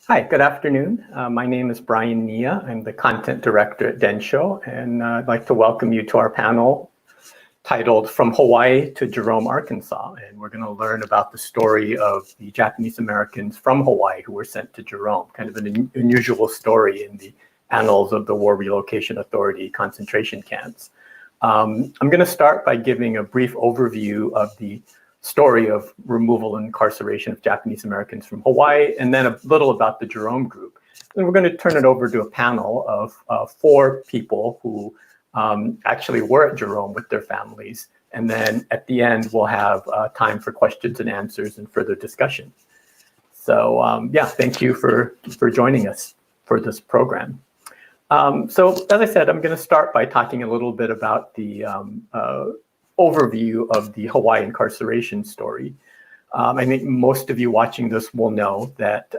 Hi, good afternoon. My name is Brian Niiya. I'm the content director at Densho, and I'd like to welcome you to our panel titled From Hawaii to Jerome, Arkansas. And we're going to learn about the story of the Japanese Americans from Hawaii who were sent to Jerome, kind of an unusual story in the annals of the War Relocation Authority concentration camps. I'm going to start by giving a brief overview of the story of removal and incarceration of Japanese Americans from Hawaii, and then a little about the Jerome group. And we're going to turn it over to a panel of 4 people who actually were at Jerome with their families. And then at the end, we'll have time for questions and answers and further discussion. So yeah, thank you for joining us for this program. So as I said, I'm going to start by talking a little bit about the overview of the Hawaii incarceration story. I think most of you watching this will know that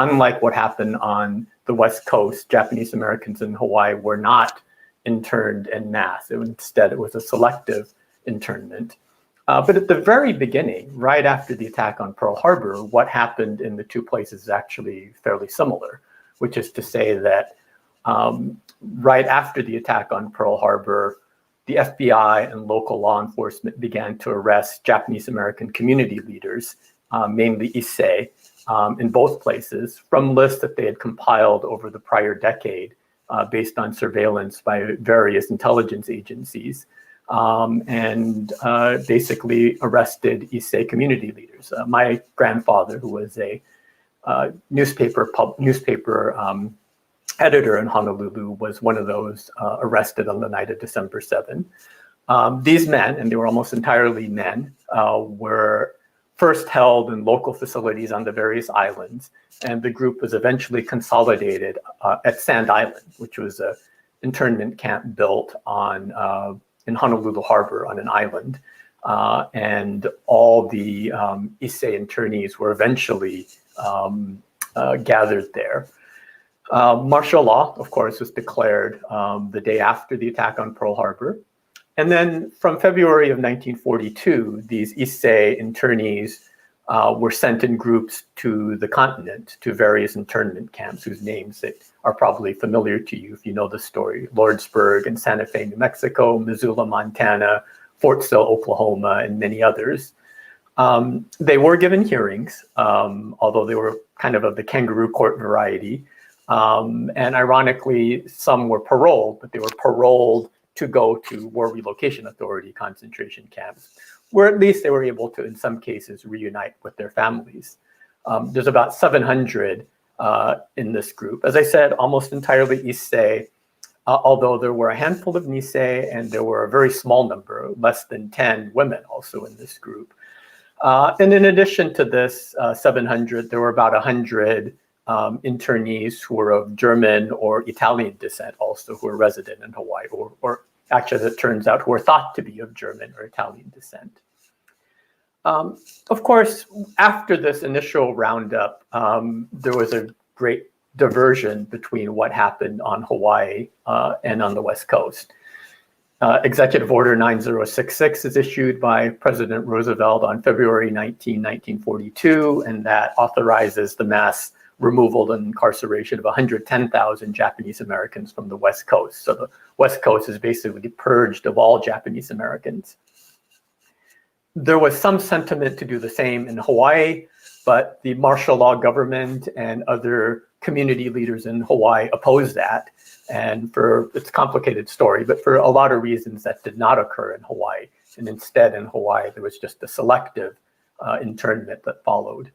unlike what happened on the West Coast, Japanese Americans in Hawaii were not interned en masse. Instead, it was a selective internment. But at the very beginning, right after the attack on Pearl Harbor, what happened in the 2 places is actually fairly similar, which is to say that right after the attack on Pearl Harbor, the FBI and local law enforcement began to arrest Japanese American community leaders, mainly Issei, in both places, from lists that they had compiled over the prior decade based on surveillance by various intelligence agencies, and basically arrested Issei community leaders. My grandfather, who was a newspaper editor in Honolulu, was one of those arrested on the night of December 7. These men, and they were almost entirely men, were first held in local facilities on the various islands, and the group was eventually consolidated at Sand Island, which was an internment camp built on in Honolulu Harbor on an island. And all the Issei internees were eventually gathered there. Martial law, of course, was declared the day after the attack on Pearl Harbor. And then from February of 1942, these Issei internees were sent in groups to the continent, to various internment camps whose names that are probably familiar to you if you know the story: Lordsburg and Santa Fe, New Mexico, Missoula, Montana, Fort Sill, Oklahoma, and many others. They were given hearings, although they were kind of the kangaroo court variety. And ironically, some were paroled, but they were paroled to go to War Relocation Authority concentration camps, where at least they were able to, in some cases, reunite with their families. There's about 700 in this group. As I said, almost entirely Issei, although there were a handful of Nisei, and there were a very small number, less than 10 women also in this group. And in addition to this 700, there were about 100 internees who were of German or Italian descent also, who were resident in Hawaii, or actually, as it turns out, who were thought to be of German or Italian descent. Of course, after this initial roundup, there was a great diversion between what happened on Hawaii and on the West Coast. Executive Order 9066 is issued by President Roosevelt on February 19, 1942, and that authorizes the mass removal and incarceration of 110,000 Japanese Americans from the West Coast. So the West Coast is basically purged of all Japanese Americans. There was some sentiment to do the same in Hawaii, but the martial law government and other community leaders in Hawaii opposed that. And it's a complicated story, but for a lot of reasons that did not occur in Hawaii. And instead in Hawaii, there was just a selective internment that followed.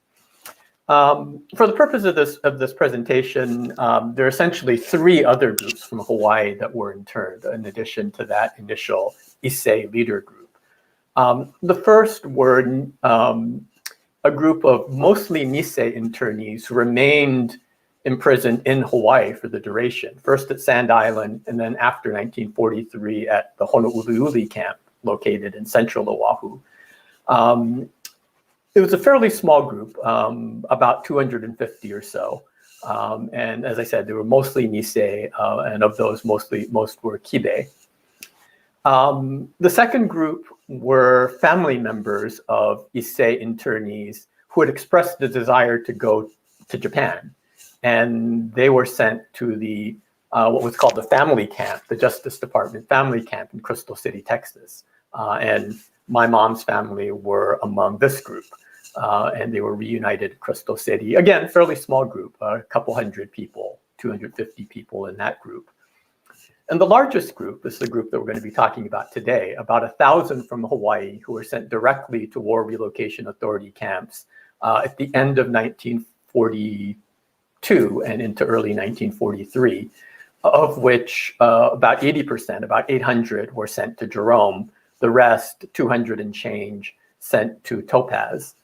For the purpose of this presentation, there are essentially 3 other groups from Hawaii that were interned, in addition to that initial Issei leader group. The first were a group of mostly Nisei internees who remained imprisoned in Hawaii for the duration, first at Sand Island, and then after 1943 at the Honouliuli camp located in central Oahu. It was a fairly small group, about 250 or so. And as I said, they were mostly Nisei, and of those, most were Kibe. The second group were family members of Issei internees who had expressed the desire to go to Japan. and they were sent to the what was called the family camp, the Justice Department family camp in Crystal City, Texas. And my mom's family were among this group, and they were reunited at Crystal City. Again, fairly small group, a couple hundred people, 250 people in that group. And the largest group is the group that we're going to be talking about today, about 1,000 from Hawaii who were sent directly to War Relocation Authority camps at the end of 1942 and into early 1943, of which about 80%, about 800 were sent to Jerome, the rest, 200 and change, sent to Topaz.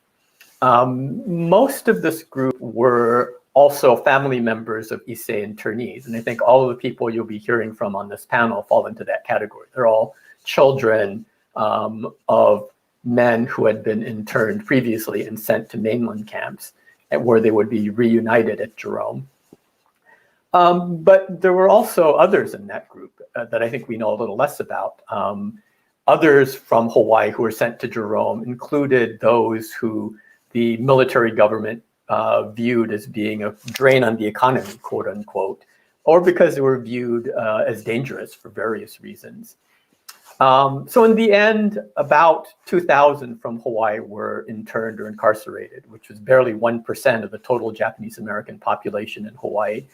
Most of this group were also family members of Issei internees. And I think all of the people you'll be hearing from on this panel fall into that category. They're all children of men who had been interned previously and sent to mainland camps where they would be reunited at Jerome. But there were also others in that group that I think we know a little less about. Others from Hawaii who were sent to Jerome included those who the military government viewed as being a drain on the economy, quote unquote, or because they were viewed as dangerous for various reasons. So in the end, about 2,000 from Hawaii were interned or incarcerated, which was barely 1% of the total Japanese American population in Hawaii.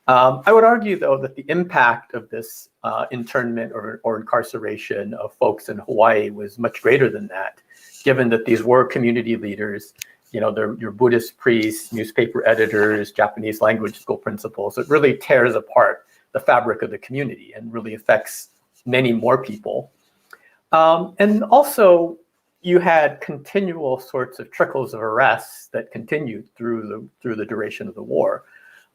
I would argue, though, that the impact of this internment or incarceration of folks in Hawaii was much greater than that, given that these were community leaders. You know, they're your Buddhist priests, newspaper editors, Japanese language school principals. It really tears apart the fabric of the community and really affects many more people. And also, you had continual sorts of trickles of arrests that continued through the duration of the war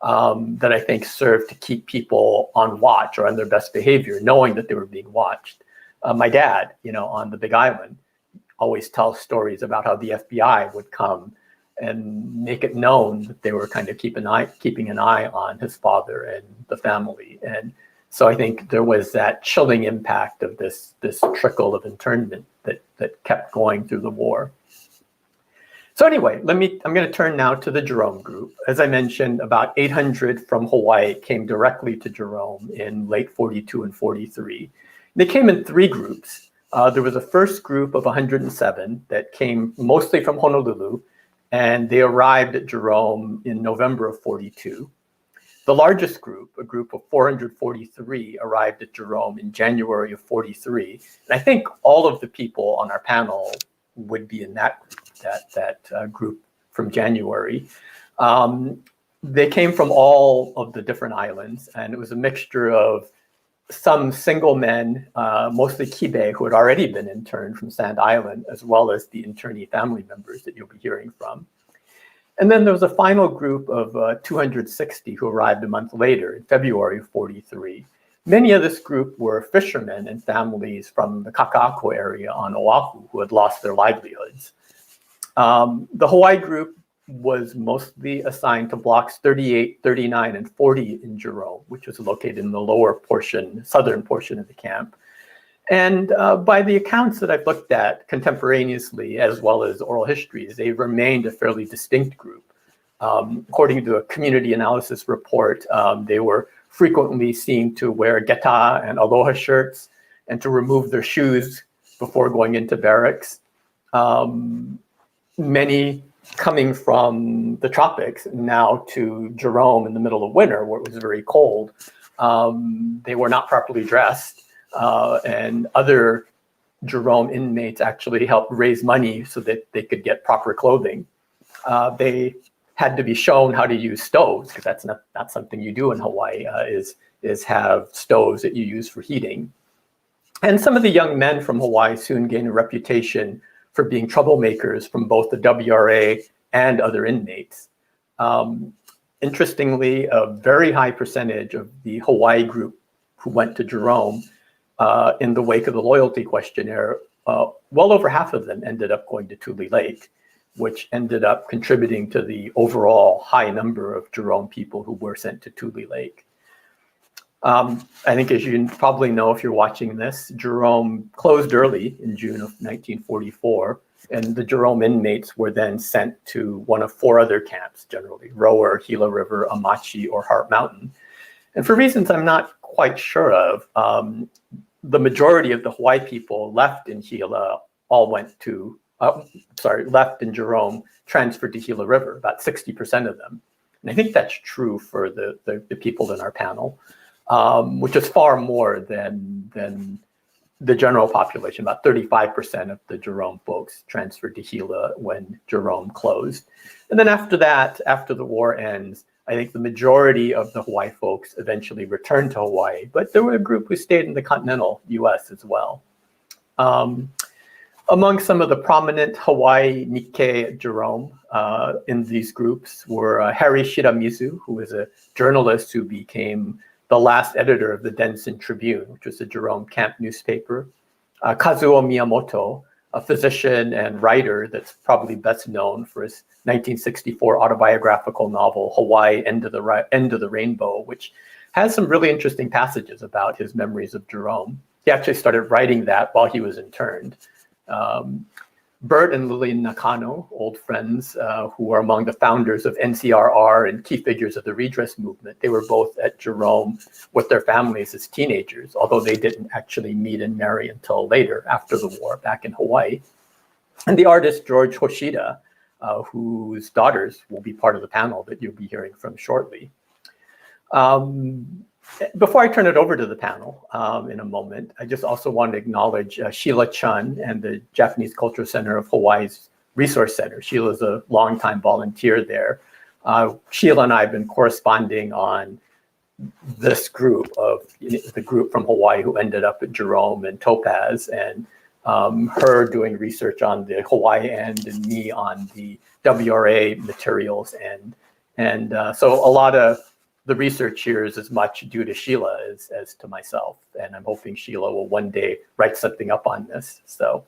that I think served to keep people on watch or on their best behavior, knowing that they were being watched. My dad, you know, on the Big Island, always tells stories about how the FBI would come and make it known that they were kind of keeping an eye on his father and the family. And so I think there was that chilling impact of this trickle of internment that kept going through the war. So anyway, I'm going to turn now to the Jerome group. As I mentioned, about 800 from Hawaii came directly to Jerome in late 42 and 43. They came in three groups. There was a first group of 107 that came mostly from Honolulu, and they arrived at Jerome in November of 42. The largest group, a group of 443, arrived at Jerome in January of 43. And I think all of the people on our panel would be in that group from January. They came from all of the different islands, and it was a mixture of some single men, mostly Kibe, who had already been interned from Sand Island, as well as the internee family members that you'll be hearing from. And then there was a final group of 260 who arrived a month later in February of 43. Many of this group were fishermen and families from the Kaka'ako area on Oahu who had lost their livelihoods. The Hawaii group was mostly assigned to blocks 38, 39, and 40 in Jerome, which was located in the lower portion, southern portion of the camp. And by the accounts that I've looked at contemporaneously, as well as oral histories, they remained a fairly distinct group. According to a community analysis report, they were frequently seen to wear geta and aloha shirts and to remove their shoes before going into barracks. Many coming from the tropics now to Jerome in the middle of winter, where it was very cold. They were not properly dressed, and other Jerome inmates actually helped raise money so that they could get proper clothing. They had to be shown how to use stoves, because that's not something you do in Hawaii, is have stoves that you use for heating. And some of the young men from Hawaii soon gained a reputation for being troublemakers from both the WRA and other inmates. Interestingly, a very high percentage of the Hawaii group who went to Jerome in the wake of the loyalty questionnaire, well over half of them ended up going to Tule Lake, which ended up contributing to the overall high number of Jerome people who were sent to Tule Lake. I think, as you probably know if you're watching this, Jerome closed early in June of 1944. And the Jerome inmates were then sent to one of 4 other camps, generally Rower, Gila River, Amachi, or Heart Mountain. And for reasons I'm not quite sure of, the majority of the Hawaii people left in Gila left in Jerome, transferred to Gila River, about 60% of them. And I think that's true for the people in our panel, which is far more than the general population. About 35% of the Jerome folks transferred to Gila when Jerome closed. And then after that, after the war ends, I think the majority of the Hawaii folks eventually returned to Hawaii, but there were a group who stayed in the continental US as well. Among some of the prominent Hawaii Nikkei at Jerome in these groups were Harry Shiramizu, who was a journalist who became the last editor of the Denson Tribune, which was a Jerome camp newspaper. Kazuo Miyamoto, a physician and writer that's probably best known for his 1964 autobiographical novel, Hawaii, End of the Rainbow, which has some really interesting passages about his memories of Jerome. He actually started writing that while he was interned. Bert and Lillian Nakano, old friends who are among the founders of NCRR and key figures of the redress movement. They were both at Jerome with their families as teenagers, although they didn't actually meet and marry until later, after the war, back in Hawaii. And the artist George Hoshida, whose daughters will be part of the panel that you'll be hearing from shortly. Before I turn it over to the panel in a moment, I just also want to acknowledge Sheila Chun and the Japanese Cultural Center of Hawaii's Resource Center. Sheila's a longtime volunteer there. Sheila and I have been corresponding on this group of the group from Hawaii who ended up at Jerome and Topaz, and her doing research on the Hawaii end and me on the WRA materials. And so a lot of the research here is as much due to Sheila as to myself. And I'm hoping Sheila will one day write something up on this. So,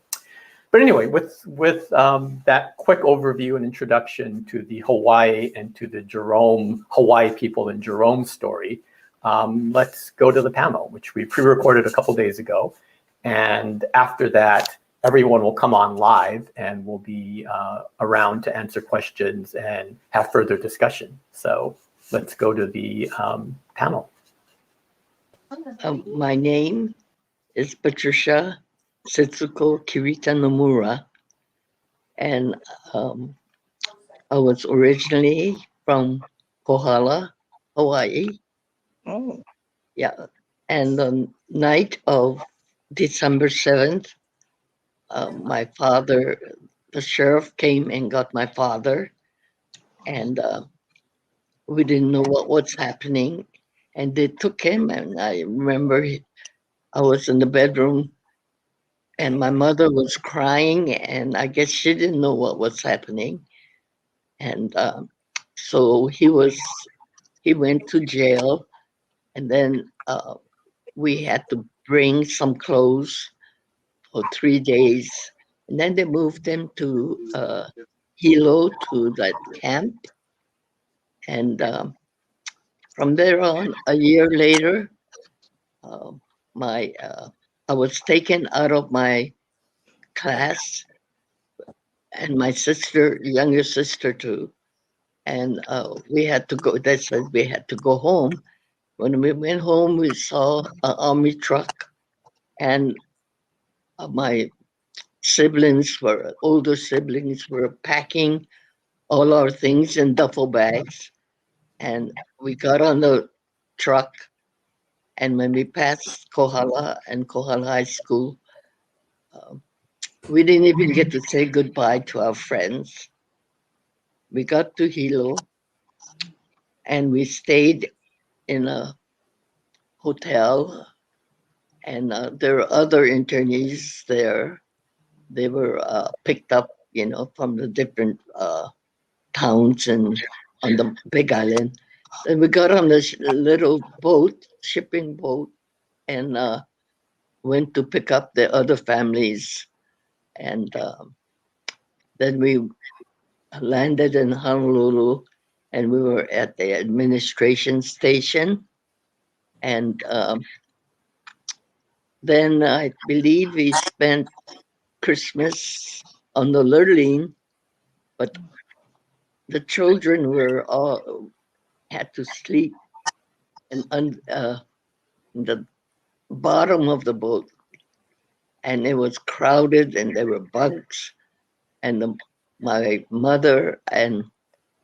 but anyway, with that quick overview and introduction to the Hawaii and to the Jerome, Hawaii people and Jerome story, let's go to the panel, which we pre-recorded a couple days ago. And after that, everyone will come on live and will be around to answer questions and have further discussion. So let's go to the panel. My name is Patricia Kirita-Nomura, and I was originally from Kohala, Hawaii. Oh. Yeah, and the night of December 7th, my father, the sheriff came and got my father, and we didn't know what was happening, and they took him. And I remember I was in the bedroom, and my mother was crying, and I guess she didn't know what was happening. And so he went to jail, and then we had to bring some clothes for 3 days, and then they moved him to Hilo, to that camp, and from there on, a year later, I was taken out of my class, and my sister, younger sister too, and we had to go. They said we had to go home. When we went home, we saw an army truck, and my older siblings were packing all our things in duffel bags, and we got on the truck. And when we passed Kohala and Kohala High School, we didn't even get to say goodbye to our friends. We got to Hilo, and we stayed in a hotel, and there were other internees there. They were picked up, from the different towns and on the Big Island. And we got on this little boat, shipping boat, and went to pick up the other families. And then we landed in Honolulu, and we were at the administration station. And then I believe we spent Christmas on the Lurleen, but the children were all had to sleep and the bottom of the boat, and it was crowded, and there were bunks, and my mother and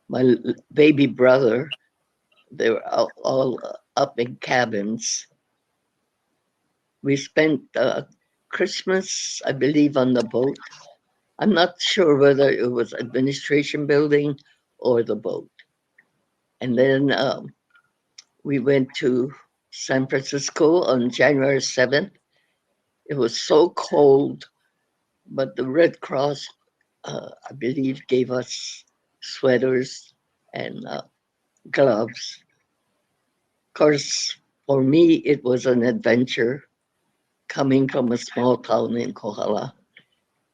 my baby brother, they were all up in cabins. We spent Christmas, I believe, on the boat. I'm not sure whether it was administration building or the boat. And then we went to San Francisco on January 7th. It was so cold, but the Red Cross, I believe, gave us sweaters and gloves. Of course, for me, it was an adventure coming from a small town in Kohala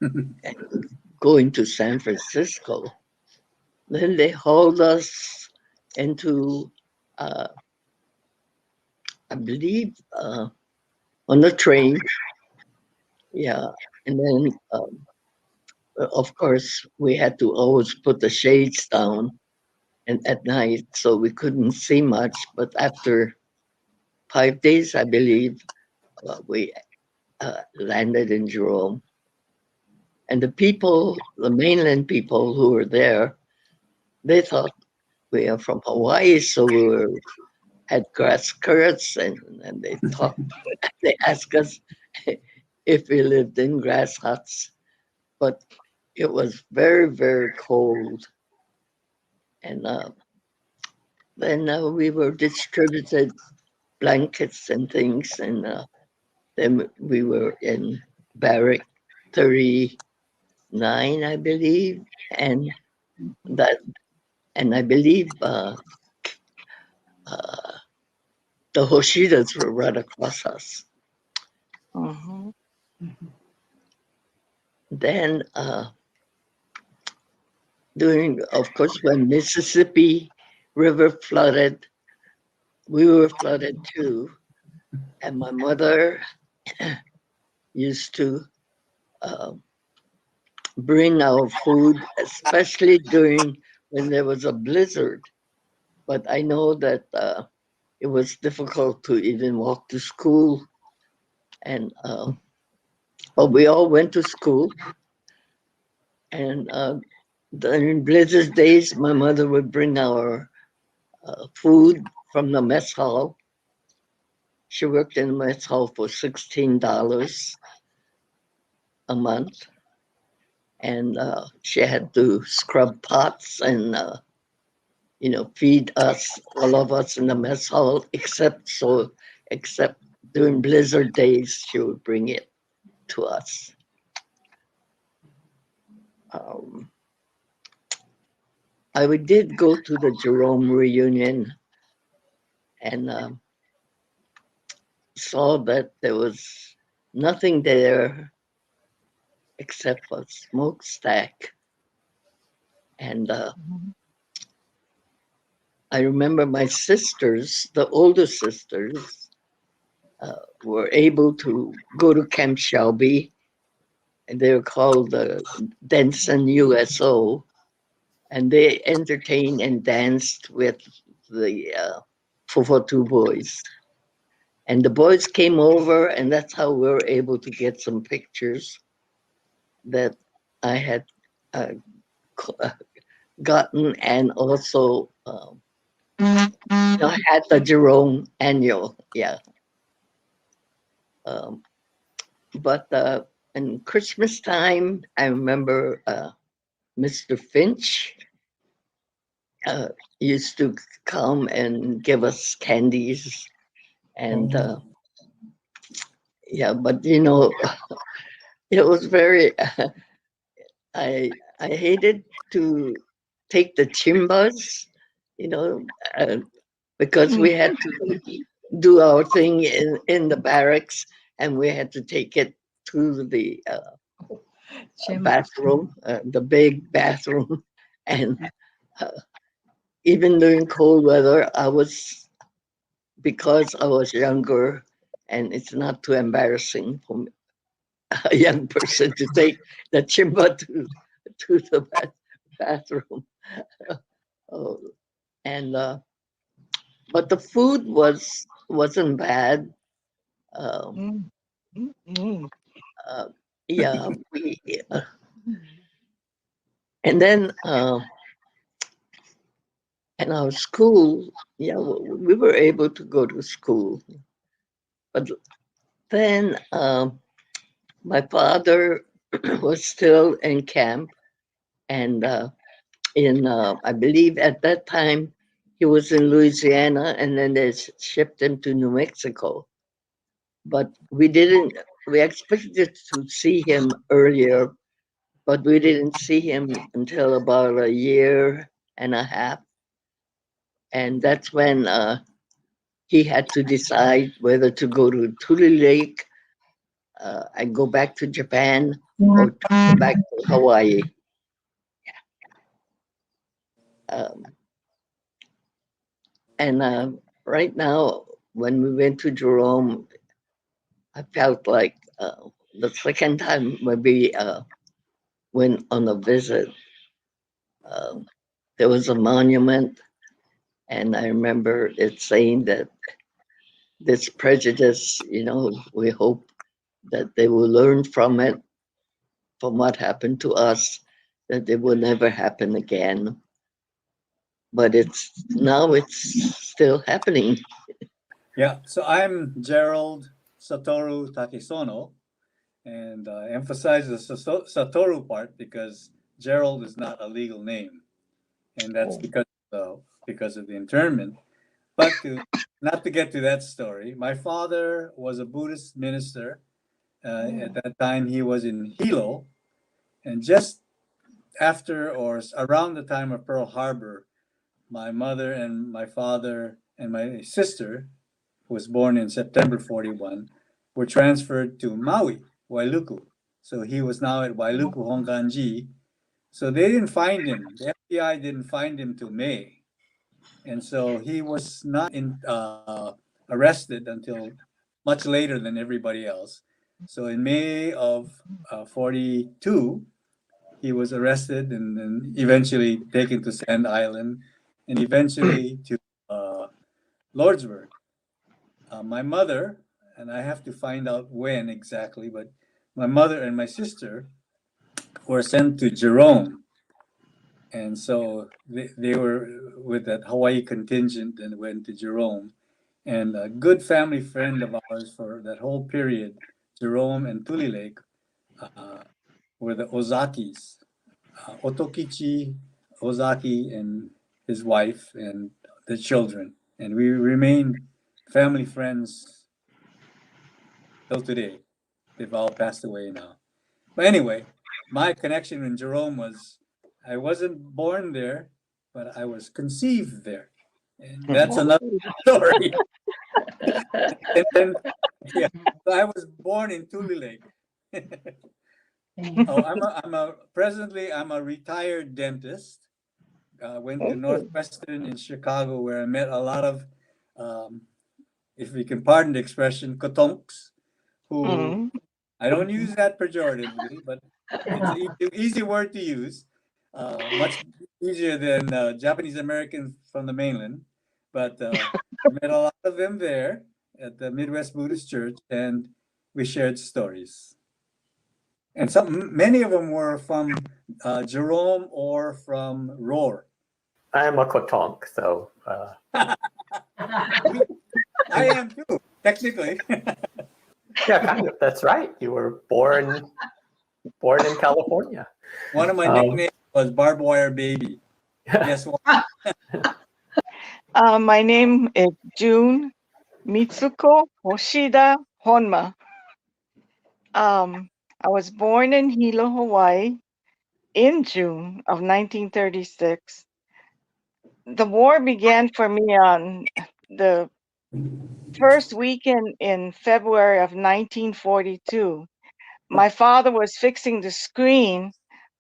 and going to San Francisco. Then they hauled us into, I believe, on the train. Yeah. And then, of course, we had to always put the shades down and at night, so we couldn't see much. But after 5 days, I believe, we landed in Jerome. And the people, the mainland people who were there, they thought we are from Hawaii, so had grass skirts, and they talked. They asked us if we lived in grass huts, but it was very, very cold. And then we were distributed blankets and things, and then we were in barrack 39, I believe, and that, and I believe the Hoshidas were right across us. Mhm. Then during, of course, when Mississippi River flooded, we were flooded too. And my mother used to uh, bring our food, especially during when there was a blizzard. But I know that it was difficult to even walk to school. And but we all went to school. And during blizzard days, my mother would bring our food from the mess hall. She worked in the mess hall for $16 a month, and she had to scrub pots and feed us, all of us in the mess hall, except during blizzard days, she would bring it to us. I did go to the Jerome reunion and saw that there was nothing there except for a smokestack. And I remember my sisters, the older sisters, were able to go to Camp Shelby, and they were called the Denson USO, and they entertained and danced with the 442 boys. And the boys came over, and that's how we were able to get some pictures that I had gotten, and also I had the Jerome annual, yeah. But in Christmas time, I remember Mr. Finch used to come and give us candies, and yeah. But it was very. I hated to take the chimbas, you know, because we had to do our thing in the barracks, and we had to take it to the bathroom, the big bathroom, and even during cold weather, because I was younger, and it's not too embarrassing for me. a young person to take the chimba to the bathroom. Oh, and but the food wasn't bad. Um, Mm, mm, mm. uh, yeah, and then in our school, yeah, we were able to go to school, but then my father was still in camp, and in I believe at that time he was in Louisiana, and then they shipped him to New Mexico. But we didn't. We expected to see him earlier, but we didn't see him until about a year and a half, and that's when he had to decide whether to go to Tule Lake and go back to Japan or to go back to Hawaii. Um, and right now, when we went to Jerome, I felt like the second time when we went on a visit, uh, there was a monument, and I remember it saying that this prejudice, we hope that they will learn from it, from what happened to us, that it will never happen again. But it's still happening. Yeah, so I'm Gerald Satoru Takesono, and I emphasize the Satoru part because Gerald is not a legal name, and that's because of the internment. But not to get to that story, my father was a Buddhist minister. At that time, he was in Hilo, and just after or around the time of Pearl Harbor, my mother and my father and my sister, who was born in September 41, were transferred to Maui, Wailuku. So he was now at Wailuku Honganji. So they didn't find him. The FBI didn't find him till May. And so he was not arrested until much later than everybody else. So in May of 42, he was arrested and then eventually taken to Sand Island and eventually to Lordsburg. My mother, and I have to find out when exactly, but my mother and my sister were sent to Jerome. And so they were with that Hawaii contingent and went to Jerome. And a good family friend of ours for that whole period, Jerome and Tule Lake, uh, were the Ozakis, Otokichi Ozaki and his wife and the children. And we remained family friends till today. They've all passed away now. But anyway, my connection in Jerome was I wasn't born there, but I was conceived there. And that's another story. And then, yeah, so I was born in Tule Lake. Oh, presently I'm a retired dentist. Went to Northwestern in Chicago where I met a lot of, um, if we can pardon the expression, kotonks, who Mm. I don't use that pejoratively, but it's an easy word to use. Much easier than Japanese Americans from the mainland. But I met a lot of them there at the Midwest Buddhist Church, and we shared stories. And many of them were from Jerome or from Roar. I am a Kotonk, so I am too, technically. yeah, kind of. That's right. You were born in California. One of my nicknames was Barbed Wire Baby. Guess what? My name is June Mitsuko Hoshida-Honma. I was born in Hilo, Hawaii in June of 1936. The war began for me on the first weekend in February of 1942. My father was fixing the screen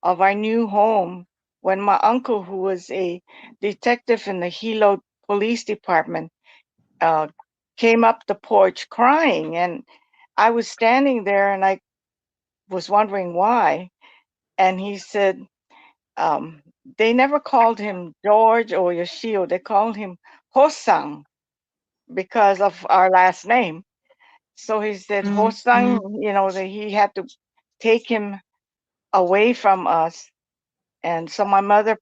of our new home when my uncle, who was a detective in the Hilo Police Department, came up the porch crying. And I was standing there and I was wondering why. And he said, they never called him George or Yoshio. They called him Hosang because of our last name. So he said, Hosang, that he had to take him away from us. And so my mother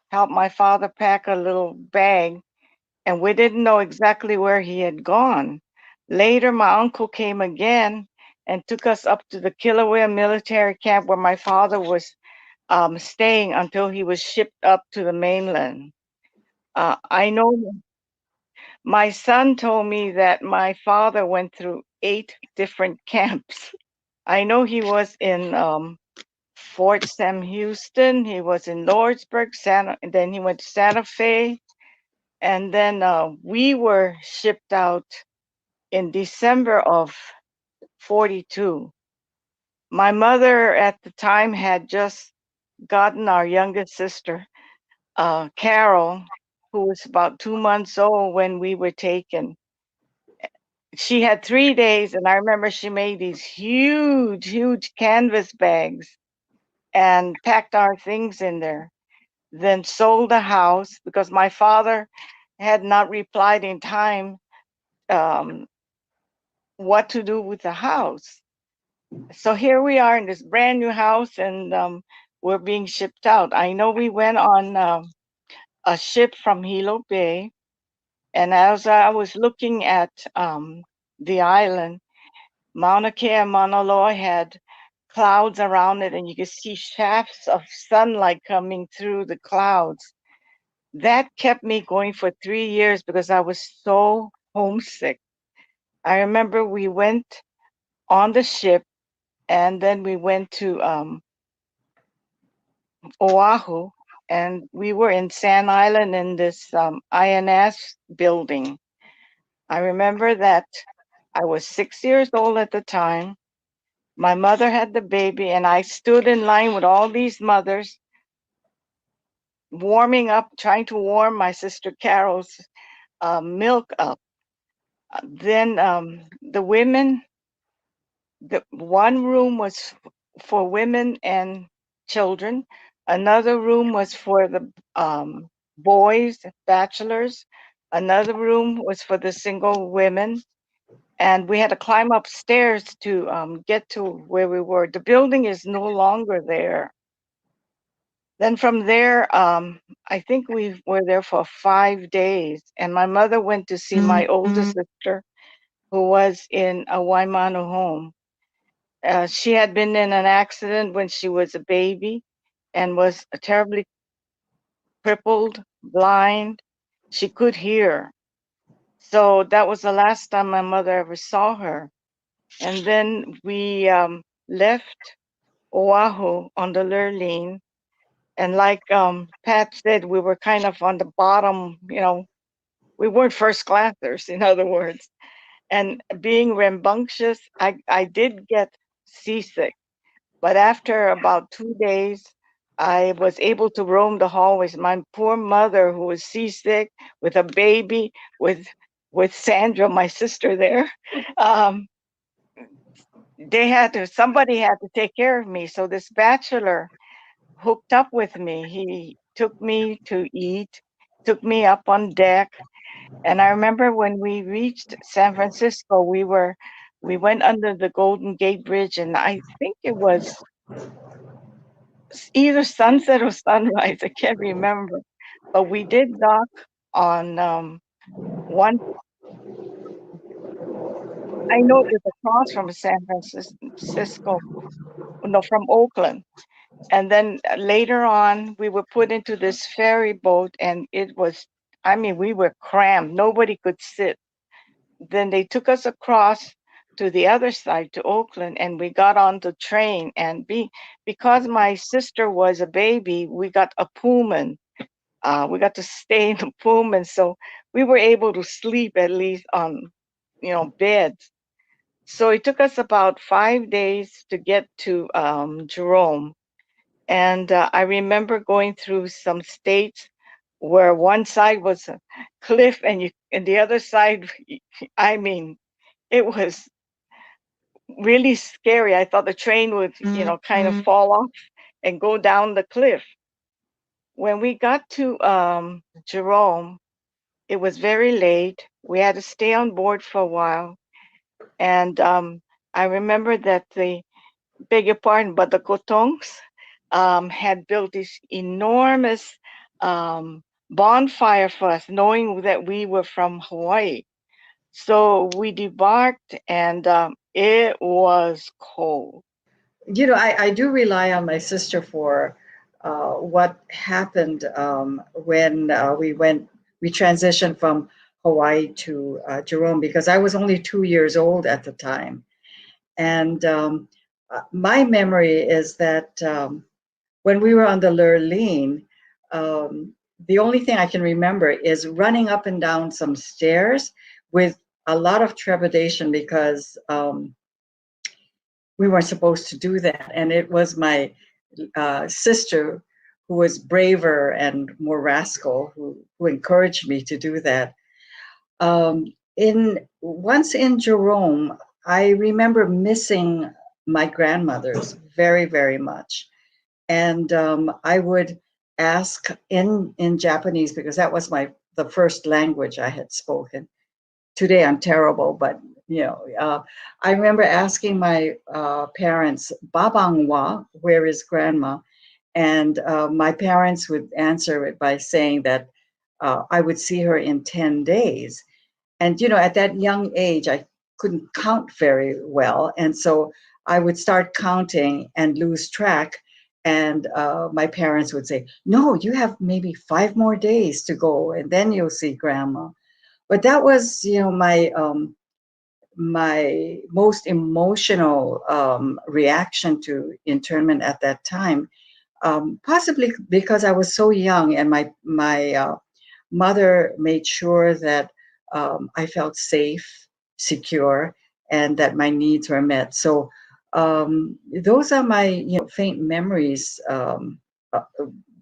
helped my father pack a little bag, and we didn't know exactly where he had gone. Later, my uncle came again and took us up to the Kilauea military camp where my father was staying until he was shipped up to the mainland. I know my son told me that my father went through 8 different camps. I know he was in Fort Sam Houston, he was in Lordsburg, and then he went to Santa Fe, and then we were shipped out in December of 42. My mother at the time had just gotten our youngest sister, Carol, who was about 2 months old when we were taken. She had 3 days, and I remember she made these huge, huge canvas bags and packed our things in there, then sold the house because my father had not replied in time what to do with the house. So here we are in this brand new house, and we're being shipped out. I know we went on a ship from Hilo Bay, and as I was looking at the island, Mauna Kea and Mauna Loa had clouds around it, and you could see shafts of sunlight coming through the clouds. That kept me going for 3 years because I was so homesick. I remember we went on the ship, and then we went to Oahu, and we were in Sand Island in this INS building. I remember that I was 6 years old at the time. My mother had the baby, and I stood in line with all these mothers, warming up, trying to warm my sister Carol's milk up. Then the women, the one room was for women and children. Another room was for the boys, bachelors. Another room was for the single women. And we had to climb upstairs to get to where we were. The building is no longer there. Then from there, I think we were there for 5 days. And my mother went to see my older sister, who was in a Waimanu home. She had been in an accident when she was a baby and was terribly crippled, blind. She could hear. So that was the last time my mother ever saw her. And then we left Oahu on the Lurleen. And like Pat said, we were kind of on the bottom, we weren't first classers, in other words. And being rambunctious, I did get seasick. But after about 2 days, I was able to roam the hallways. My poor mother, who was seasick with a baby, with Sandra, my sister there, somebody had to take care of me. So this bachelor hooked up with me. He took me to eat, took me up on deck. And I remember when we reached San Francisco, we went under the Golden Gate Bridge, and I think it was either sunset or sunrise. I can't remember, but we did dock on one. I know it was across from San Francisco, no, from Oakland. And then later on, we were put into this ferry boat, and it was, I mean, we were crammed. Nobody could sit. Then they took us across to the other side, to Oakland, and we got on the train. And because my sister was a baby, we got a Pullman. We got to stay in the Pullman, so we were able to sleep at least on, beds. So it took us about 5 days to get to Jerome. And I remember going through some states where one side was a cliff and the other side, I mean, it was really scary. I thought the train would, kind of fall off and go down the cliff. When we got to Jerome, it was very late. We had to stay on board for a while. And I remember that beg your pardon, but the Kotongs had built this enormous bonfire for us, knowing that we were from Hawaii. So we debarked, and it was cold. I do rely on my sister for what happened when we transitioned from Hawaii to Jerome, because I was only 2 years old at the time. And my memory is that when we were on the Lurleen, the only thing I can remember is running up and down some stairs with a lot of trepidation, because we weren't supposed to do that. And it was my sister, who was braver and more rascal, who encouraged me to do that. Once in Jerome, I remember missing my grandmothers very, very much. And I would ask in Japanese, because that was the first language I had spoken. Today I'm terrible, but I remember asking my parents, "Babang wa, where is grandma?" And my parents would answer it by saying that I would see her in 10 days. And at that young age, I couldn't count very well, and so I would start counting and lose track. And my parents would say, "No, you have maybe 5 more days to go, and then you'll see grandma." But that was, my most emotional reaction to internment at that time, possibly because I was so young, and my mother made sure that I felt safe, secure, and that my needs were met. So those are my faint memories.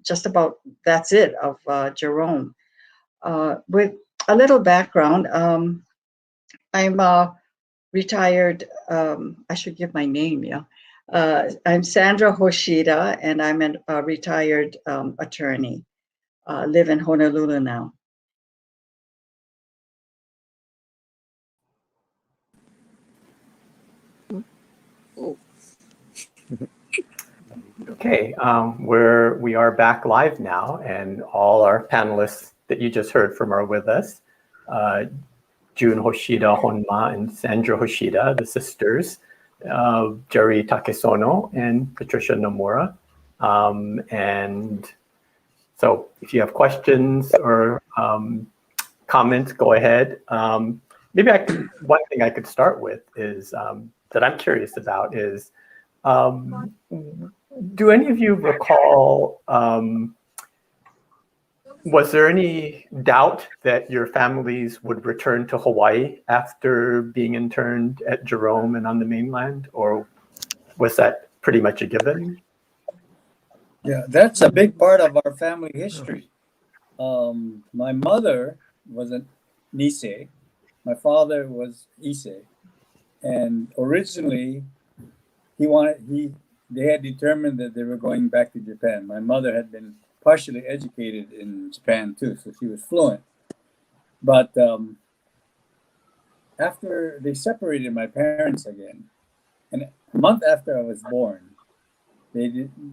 Just about that's it of Jerome. With a little background, I'm retired. I should give my name. Yeah, I'm Sandra Hoshida, and I'm a retired attorney. Live in Honolulu now. Okay, we are back live now, and all our panelists that you just heard from are with us. June Hoshida-Honma and Sandra Hoshida, the sisters, Jerry Takesono and Patricia Nomura. And so if you have questions or comments, go ahead. Maybe one thing I could start with is that I'm curious about is, do any of you recall, was there any doubt that your families would return to Hawaii after being interned at Jerome and on the mainland, or was that pretty much a given? Yeah, that's a big part of our family history. My mother was a Nisei. My father was Issei. And originally, they had determined that they were going back to Japan. My mother had been partially educated in Japan too, so she was fluent. But after they separated my parents again, and a month after I was born,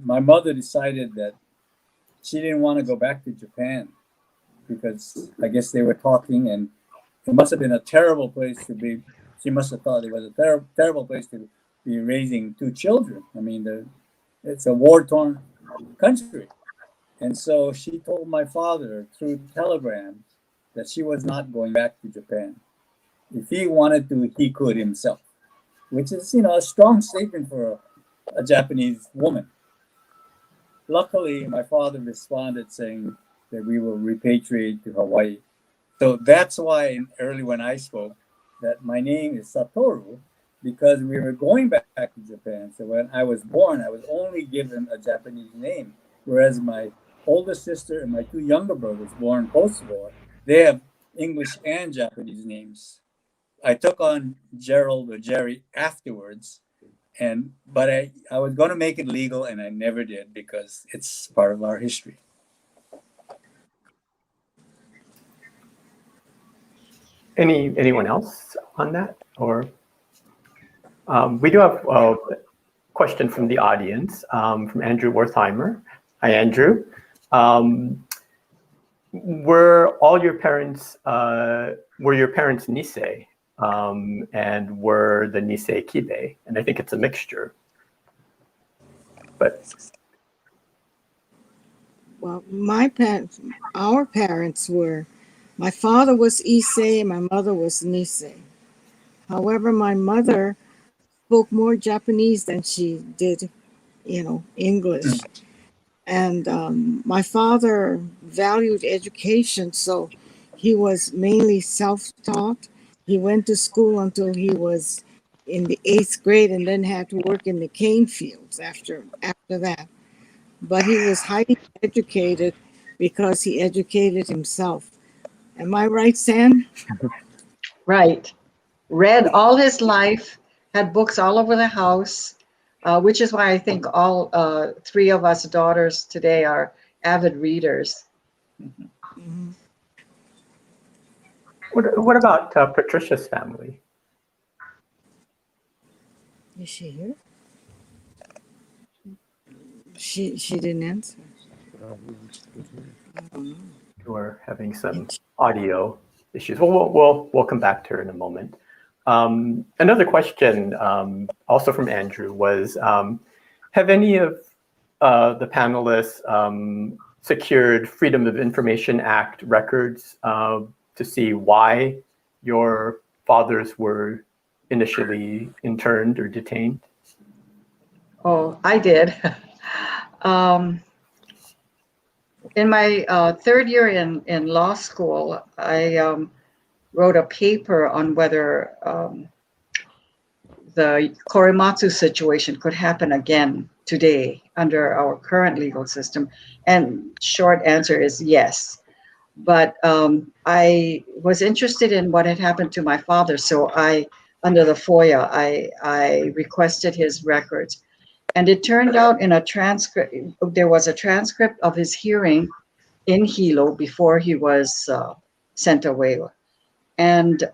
my mother decided that she didn't want to go back to Japan, because I guess they were talking, and it must have been a terrible place to be. She must have thought it was a terrible place to be raising 2 children. I mean, it's a war-torn country. And so she told my father through telegrams that she was not going back to Japan. If he wanted to, he could himself, which is, a strong statement for a Japanese woman. Luckily, my father responded saying that we will repatriate to Hawaii. So that's why early when I spoke, that my name is Satoru, because we were going back to Japan. So when I was born, I was only given a Japanese name, whereas my older sister and my 2 younger brothers born post-war, they have English and Japanese names. I took on Gerald or Jerry afterwards, but I was going to make it legal, and I never did because it's part of our history. Anyone else on that? Or we do have a question from the audience, from Andrew Wertheimer. Hi, Andrew. Were your parents Nisei? And were the Nisei Kibe? And I think it's a mixture. But well, our parents were, my father was Issei and my mother was Nisei. However, my mother spoke more Japanese than she did, English. And my father valued education, so he was mainly self-taught. He went to school until he was in the 8th grade and then had to work in the cane fields after that. But he was highly educated because he educated himself. Am I right, Sam? Right. Read all his life, had books all over the house, which is why I think all 3 of us daughters today are avid readers. Mm-hmm. what about Patricia's family? Is she here? She didn't answer. I don't know. We're having some audio issues. Well, we'll come back to her in a moment. Another question, also from Andrew, was have any of the panelists secured Freedom of Information Act records to see why your fathers were initially interned or detained? Oh, I did. In my 3rd year in law school, I wrote a paper on whether the Korematsu situation could happen again today under our current legal system. And short answer is yes. But I was interested in what had happened to my father. So under the FOIA, I requested his records. And it turned out in a transcript, there was a transcript of his hearing in Hilo before he was sent away. And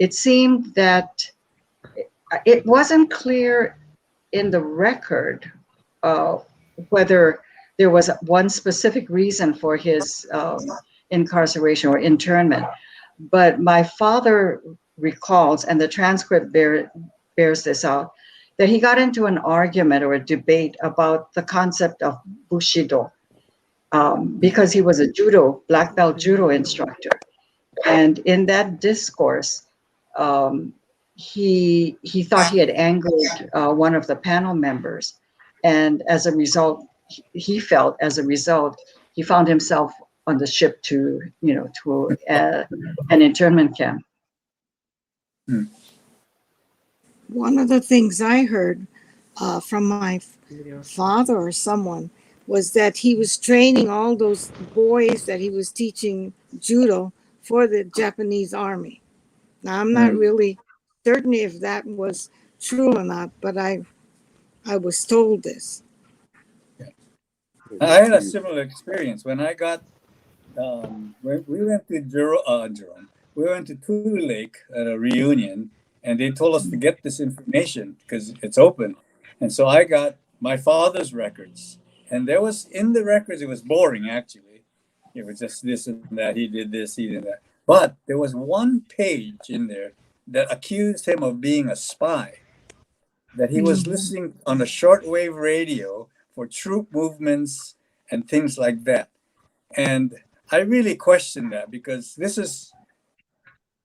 it seemed that it wasn't clear in the record whether there was one specific reason for his incarceration or internment. But my father recalls, and the transcript bears this out, that he got into an argument or a debate about the concept of Bushido because he was a black belt judo instructor. And in that discourse, he thought he had angered one of the panel members. And as a result, he found himself on the ship to an internment camp. One of the things I heard from my father or someone was that he was training all those boys that he was teaching judo for the Japanese army. Now, I'm not really certain if that was true or not, but I was told this. I had a similar experience when I got we went to Jerome. We went to Tulu Lake at a reunion, and they told us to get this information because it's open. And so I got my father's records, and there was in the records, it was boring actually. It was just this and that. He did this, he did that. But there was one page in there that accused him of being a spy, that he was listening on a shortwave radio for troop movements and things like that. And I really questioned that because this is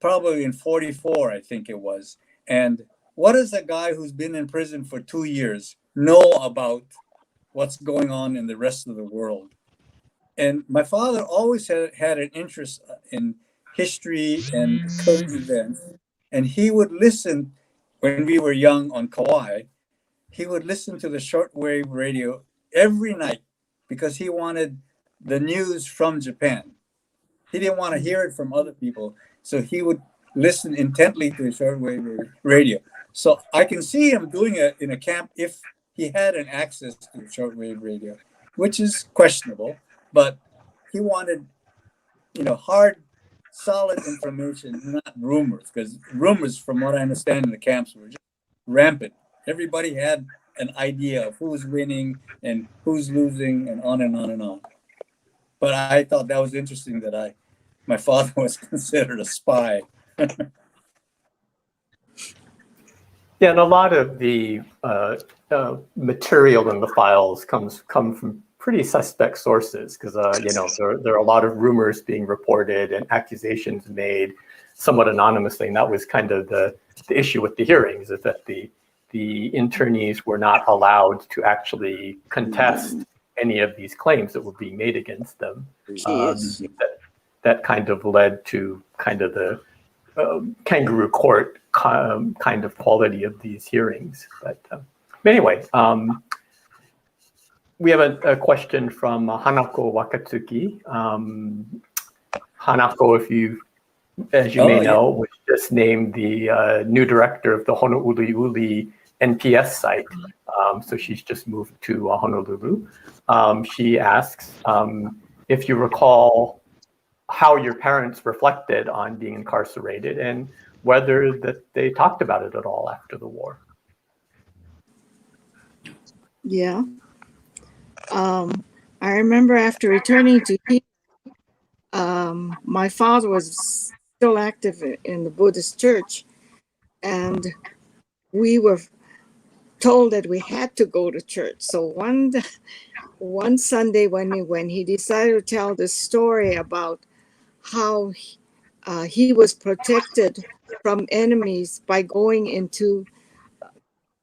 probably in 44, I think it was. And what does a guy who's been in prison for 2 years know about what's going on in the rest of the world? And my father always had an interest in history and current events. And he would listen when we were young on Kauai. He would listen to the shortwave radio every night because he wanted the news from Japan. He didn't want to hear it from other people. So he would listen intently to shortwave radio. So I can see him doing it in a camp if he had an access to shortwave radio, which is questionable. But he wanted, hard, solid information, not rumors, because rumors, from what I understand in the camps, were just rampant. Everybody had an idea of who's winning and who's losing, and on and on and on. But I thought that was interesting that my father was considered a spy. Yeah, and a lot of the material in the files come from pretty suspect sources because there are a lot of rumors being reported and accusations made somewhat anonymously, and that was kind of the issue with the hearings, is that the internees were not allowed to actually contest any of these claims that were being made against them. That kind of led to kind of the kangaroo court kind of quality of these hearings. But anyway, we have a question from Hanako Wakatsuki. Hanako, as you may know, was just named the new director of the Honolulu NPS site. So she's just moved to Honolulu. She asks if you recall how your parents reflected on being incarcerated and whether that they talked about it at all after the war. Yeah. I remember after returning to here, my father was still active in the Buddhist church, and we were told that we had to go to church. So one Sunday when we went, he decided to tell the story about how he was protected from enemies by going into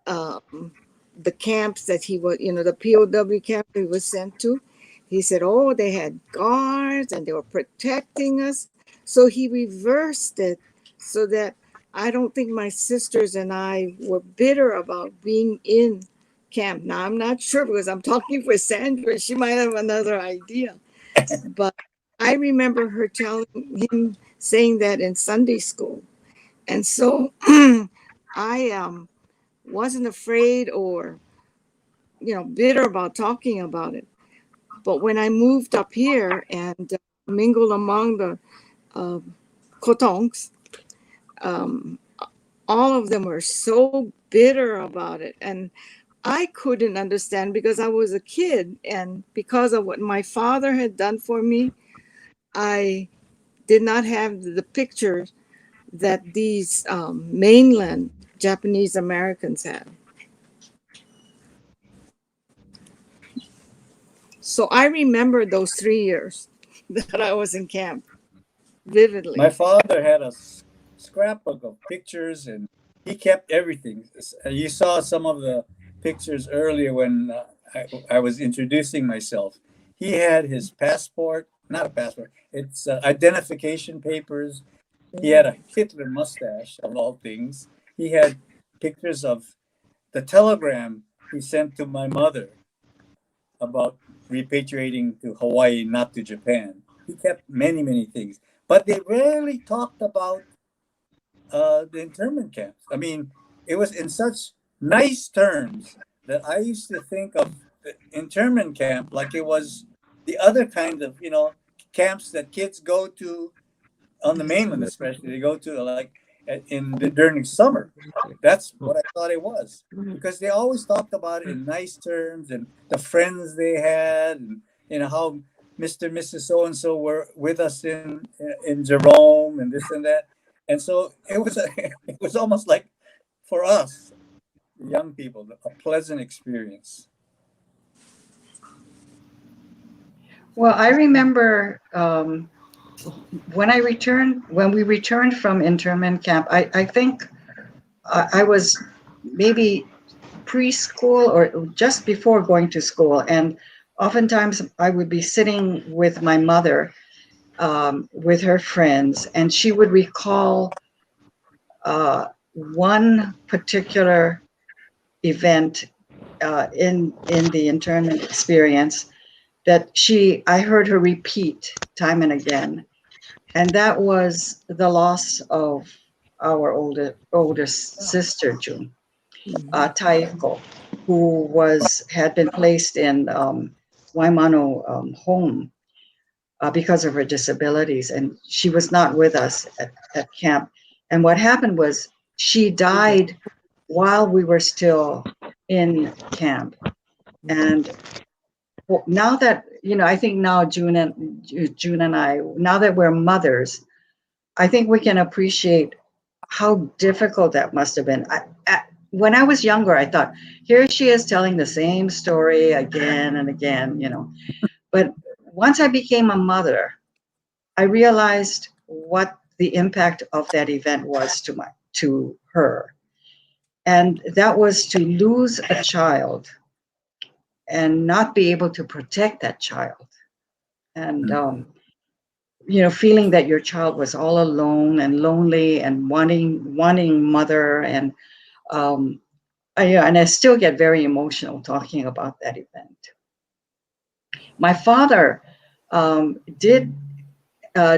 the camps that he was, the POW camp he was sent to. He said, oh, they had guards and they were protecting us. So he reversed it so that I don't think my sisters and I were bitter about being in camp. Now, I'm not sure because I'm talking for Sandra. She might have another idea. But I remember her telling him, saying that in Sunday school. And so I wasn't afraid or, bitter about talking about it. But when I moved up here and mingled among the Kotongs, all of them were so bitter about it. And I couldn't understand because I was a kid. And because of what my father had done for me, I did not have the pictures that these mainland Japanese Americans had. So I remember those 3 years that I was in camp vividly. My father had a scrapbook of pictures and he kept everything. You saw some of the pictures earlier when I was introducing myself. He had his passport, not a passport, it's identification papers. He had a Hitler mustache, of all things. He had pictures of the telegram he sent to my mother about repatriating to Hawaii, not to Japan. He kept many, many things. But they rarely talked about the internment camps. I mean, it was in such nice terms that I used to think of the internment camp like it was the other kind of, camps that kids go to on the mainland, especially. They go to during summer. That's what I thought it was, because they always talked about it in nice terms and the friends they had, and how Mr. and Mrs. So-and-so were with us in Jerome and this and that. And so it was almost like, for us, young people, a pleasant experience. Well, I remember when we returned from internment camp, I think I was maybe preschool or just before going to school. And oftentimes I would be sitting with my mother, with her friends, and she would recall one particular event in the internment experience that I heard her repeat time and again. and that was the loss of our oldest sister, June, Taiko, who had been placed in Waimano home because of her disabilities, and she was not with us at camp. And what happened was she died while we were still in camp. And now that, I think now June and I, now that we're mothers, I think we can appreciate how difficult that must have been. When I was younger, I thought, here she is telling the same story again and again, But once I became a mother, I realized what the impact of that event was to her. And that was to lose a child and not be able to protect that child. And, feeling that your child was all alone and lonely and wanting mother. And, I still get very emotional talking about that event. My father did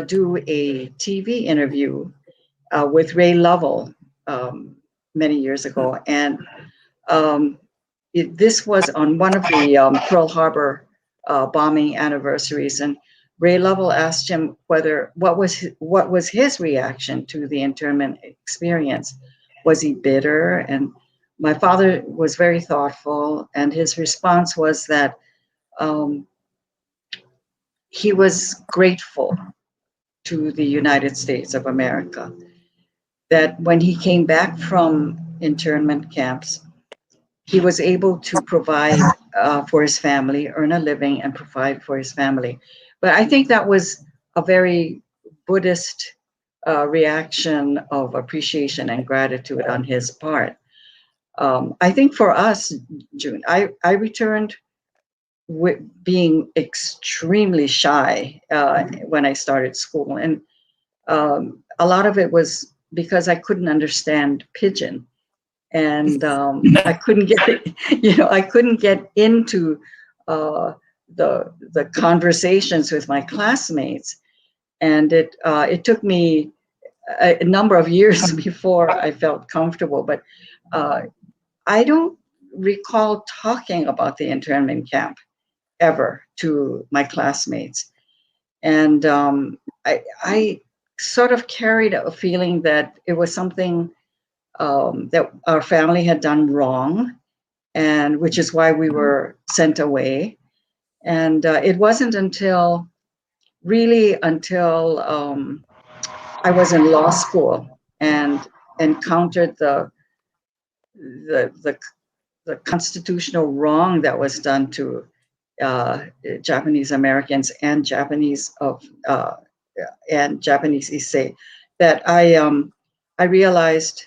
do a TV interview with Ray Lovell many years ago, and this was on one of the Pearl Harbor bombing anniversaries, and Ray Lovell asked him what was his reaction to the internment experience. Was he bitter? And my father was very thoughtful, and his response was that he was grateful to the United States of America, that when he came back from internment camps, he was able to provide for his family, earn a living, and provide for his family. But I think that was a very Buddhist reaction of appreciation and gratitude on his part. I think for us, June, I returned with being extremely shy when I started school. And a lot of it was because I couldn't understand Pidgin. And I couldn't get into the conversations with my classmates. And it took me a number of years before I felt comfortable. But I don't recall talking about the internment camp ever to my classmates. And I sort of carried a feeling that it was something that our family had done wrong, and which is why we were sent away. And it wasn't until I was in law school and encountered the constitutional wrong that was done to Japanese Americans and Japanese Issei, that I realized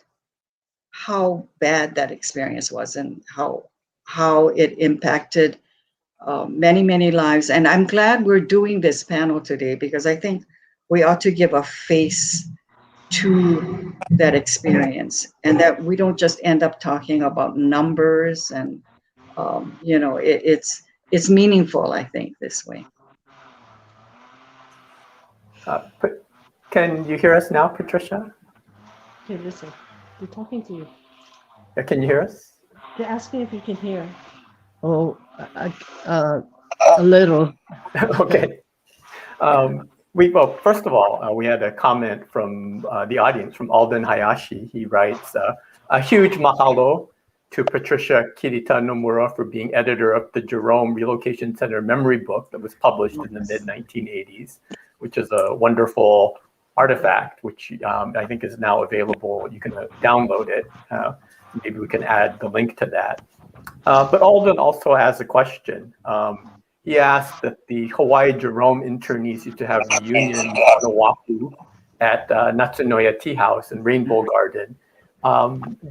how bad that experience was and how it impacted many lives. And I'm glad we're doing this panel today, because I think we ought to give a face to that experience, and that we don't just end up talking about numbers. And it's meaningful, I think, this way. Can you hear us now, Patricia? Okay, listen. They're talking to you. Can you hear us? They're asking if you can hear. Oh, a little. Okay. Well, first of all, we had a comment from the audience, from Alden Hayashi. He writes, a huge mahalo to Patricia Kirita-Nomura for being editor of the Jerome Relocation Center memory book that was published in the mid-1980s, which is a wonderful artifact, which I think is now available. You can download it. Maybe we can add the link to that. But Alden also has a question. He asked that the Hawaii Jerome internees used to have reunions on Oahu at Natsunoya Tea House and Rainbow Garden.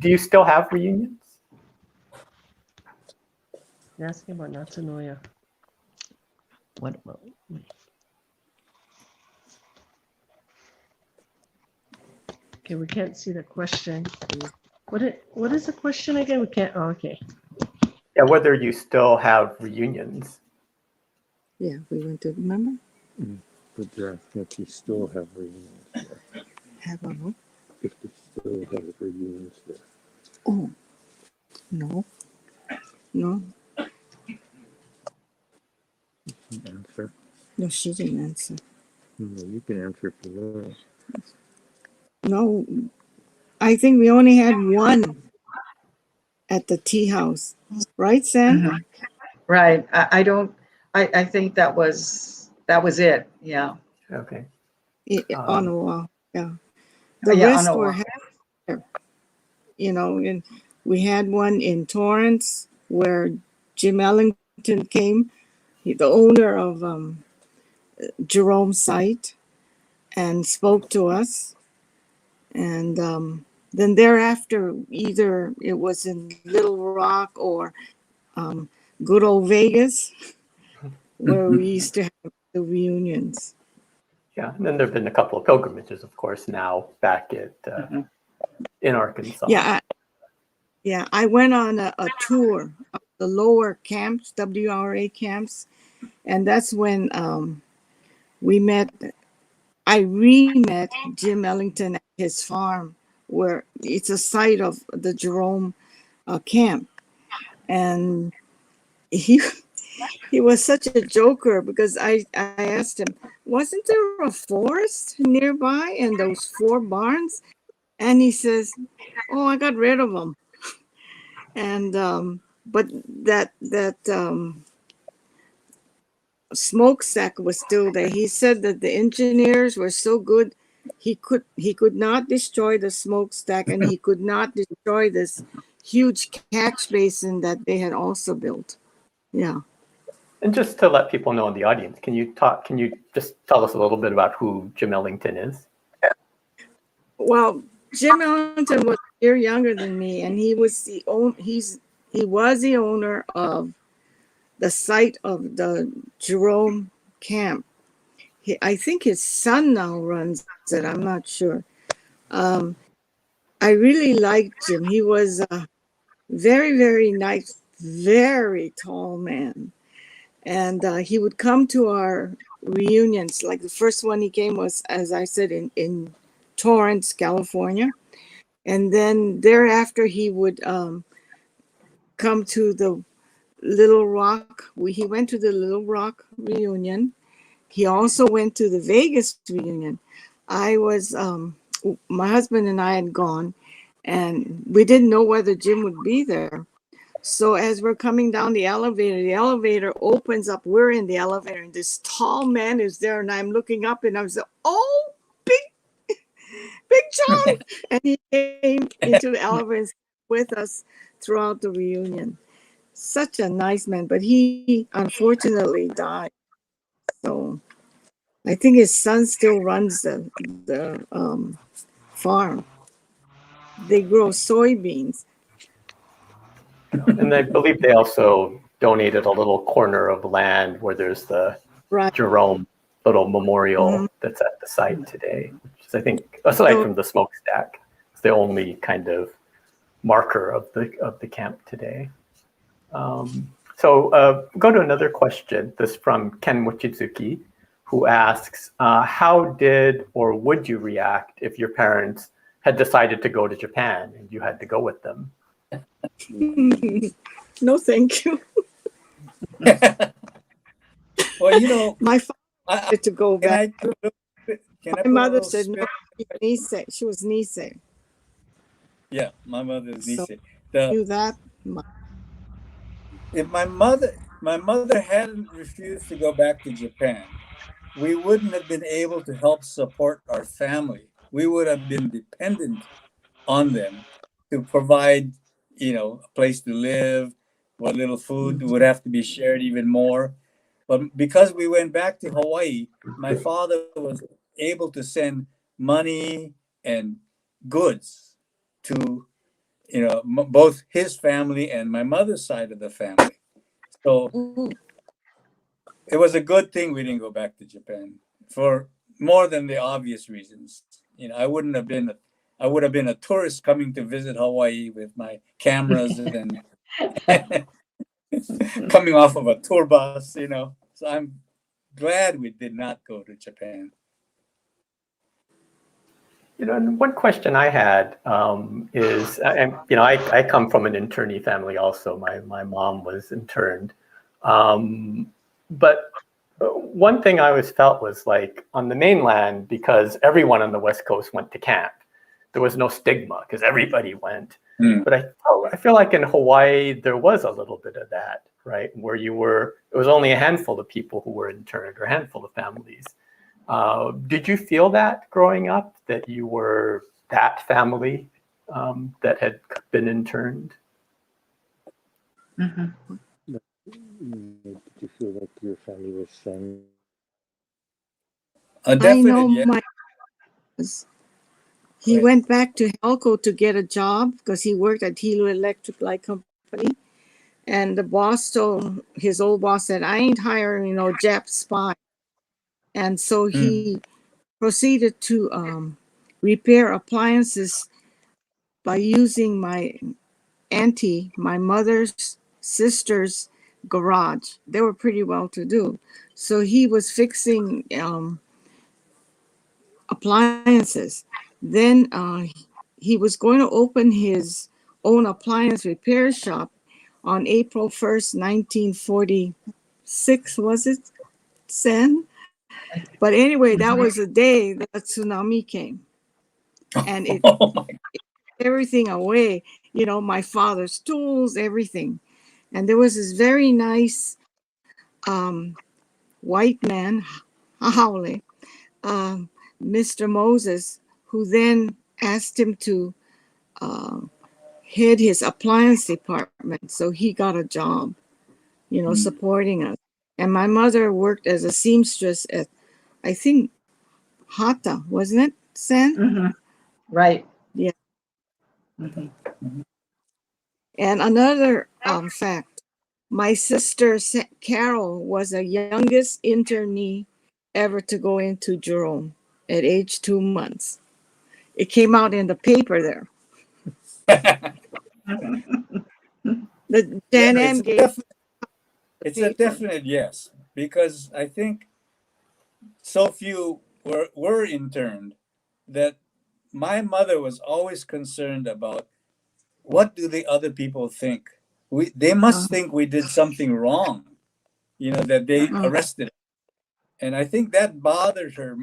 Do you still have reunions? They're asking about Natsunoya. What about? Okay, we can't see the question. What is the question again? We can't. Oh, okay. Yeah, whether you still have reunions. Yeah, we went to, remember? But they're asking if you still have reunions there. Have a look. If they still have reunions there. Oh, no, no, You can answer. no, she didn't answer. No, you can answer for that. No, I think we only had one at the tea house, right, Sandra? Mhm. Right. I don't, I think that was it. Yeah. Okay. On a wall, yeah. The Yeah, on rest a were, wall. you know, and we had one in Torrance where Jim Ellington came, the owner of Jerome site, and spoke to us. And then thereafter, either it was in Little Rock or good old Vegas, where we used to have the reunions. Yeah, and then there have been a couple of pilgrimages, of course, now back at in Arkansas. Yeah, I went on a tour of the lower camps, WRA camps, and that's when I re-met Jim Ellington at his farm, where it's a site of the Jerome camp. And he was such a joker because I asked him, wasn't there a forest nearby and those 4 barns? And he says, oh, I got rid of them. And but that smokestack was still there. He said that the engineers were so good, he could not destroy the smokestack, and he could not destroy this huge catch basin that they had also built. Yeah. And just to let people know in the audience, can you just tell us a little bit about who Jim Ellington is? Well, Jim Ellington was a year younger than me, and he was the owner of the site of the Jerome camp. I think his son now runs it. I'm not sure. I really liked Jim. He was a very, very nice, very tall man. And he would come to our reunions. Like the first one he came was, as I said, in Torrance, California. And then thereafter he would come to the Little Rock. He went to the Little Rock reunion. He also went to the Vegas reunion. My husband and I had gone, and we didn't know whether Jim would be there. So as we're coming down the elevator opens up. We're in the elevator, and this tall man is there, and I'm looking up, and I was like, oh, Big John. And he came into the elevator with us throughout the reunion. Such a nice man, but he unfortunately died. So I think his son still runs the farm. They grow soybeans. And I believe they also donated a little corner of land where there's the Right. Jerome little memorial that's at the site today, which is, I think, aside from the smokestack, it's the only kind of marker of the camp today. So go to another question. This from Ken Mochizuki, who asks, how did or would you react if your parents had decided to go to Japan and you had to go with them? No, thank you. Well, you know, My father wanted to go back. My mother said no. She was Nisei. Yeah, my mother is So, Nisei. knew that. If my mother hadn't refused to go back to Japan, we wouldn't have been able to help support our family. We would have been dependent on them to provide, a place to live. What little food would have to be shared even more. But because we went back to Hawaii, my father was able to send money and goods to, both his family and my mother's side of the family. So it was a good thing we didn't go back to Japan for more than the obvious reasons. I would have been a tourist coming to visit Hawaii with my cameras and coming off of a tour bus, So I'm glad we did not go to Japan. And one question I had is, and I come from an internee family also. My mom was interned, but one thing I always felt was like on the mainland, because everyone on the West Coast went to camp, there was no stigma because everybody went. But I feel like in Hawaii there was a little bit of that, right? Where it was only a handful of people who were interned, or a handful of families. Did you feel that growing up, that you were that family that had been interned? Mm-hmm. Did you feel like your family was sent? A I definite know yes. he Right. went back to Helco to get a job because he worked at Hilo Electric Light Company. And the boss told his old boss said, I ain't hiring no Jap spy. And so he proceeded to repair appliances by using my auntie, my mother's sister's garage. They were pretty well to do. So he was fixing appliances. Then he was going to open his own appliance repair shop on April 1st, 1946, was it, Sen? But anyway, that was the day that tsunami came. And it everything away, my father's tools, everything. And there was this very nice white man, Haole, Mr. Moses, who then asked him to head his appliance department. So he got a job, supporting us. And my mother worked as a seamstress at, I think, Hata, wasn't it, Sen? Mm-hmm. Right. Yeah. Mm-hmm. And another fact, my sister Carol was the youngest internee ever to go into Jerome at age 2 months. It came out in the paper there. The Jan Yeah, M gave it's a paper. definite yes, because I think so few were interned that my mother was always concerned about what do the other people think. They must think we did something wrong, that they arrested us. And I think that bothered her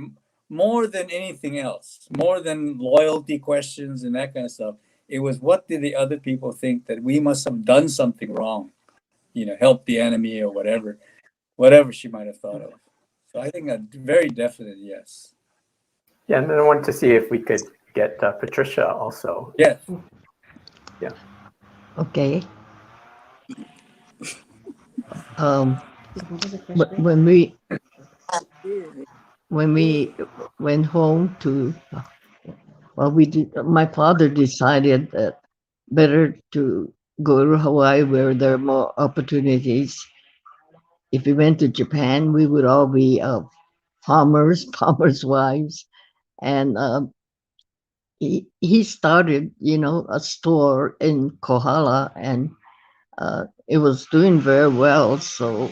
more than anything else, more than loyalty questions and that kind of stuff. It was, what did the other people think, that we must have done something wrong, help the enemy or whatever she might have thought of. So I think a very definite yes. Yeah, and then I wanted to see if we could get Patricia also. Yes. Yeah. Okay. What was the question? When we went home to, my father decided that better to go to Hawaii where there are more opportunities. If we went to Japan, we would all be farmers wives. And he started, a store in Kohala, and it was doing very well. So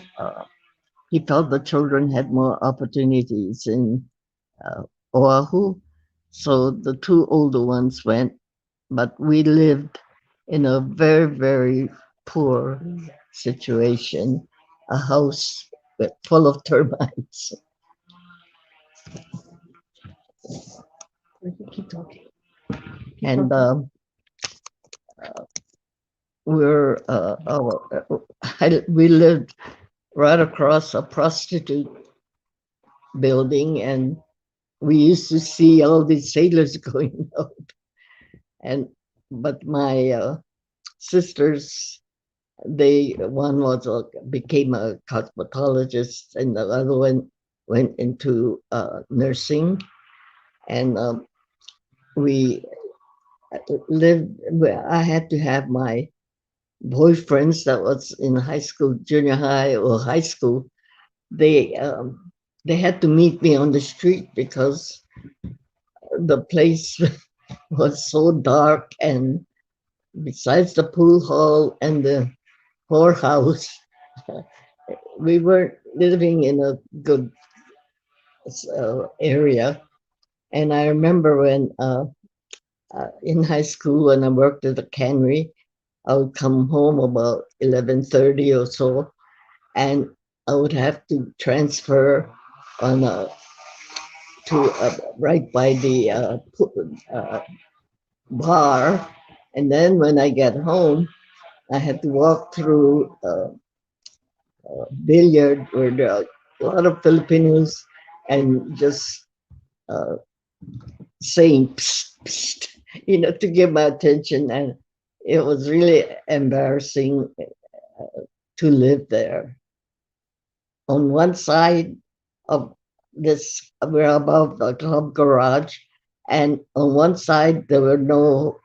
he felt the children had more opportunities in Oahu. So the two older ones went, but we lived in a very, very poor situation, a house full of termites. Keep talking. And we lived right across a prostitute building, and we used to see all these sailors going out. But my sisters, one became a cosmetologist, and the other one went into nursing, and we lived. I had to have my boyfriends that was in high school, junior high or high school. They had to meet me on the street because the place was so dark, and besides the pool hall and the whorehouse, we weren't living in a good area. And I remember when in high school, when I worked at the cannery, I would come home about 11:30 or so, and I would have to transfer on to right by the bar, and then when I get home, I had to walk through billiard where there are a lot of Filipinos, and just uh, saying psst, psst, to give my attention, and it was really embarrassing to live there. On one side of this, we're above the club garage, and on one side there were no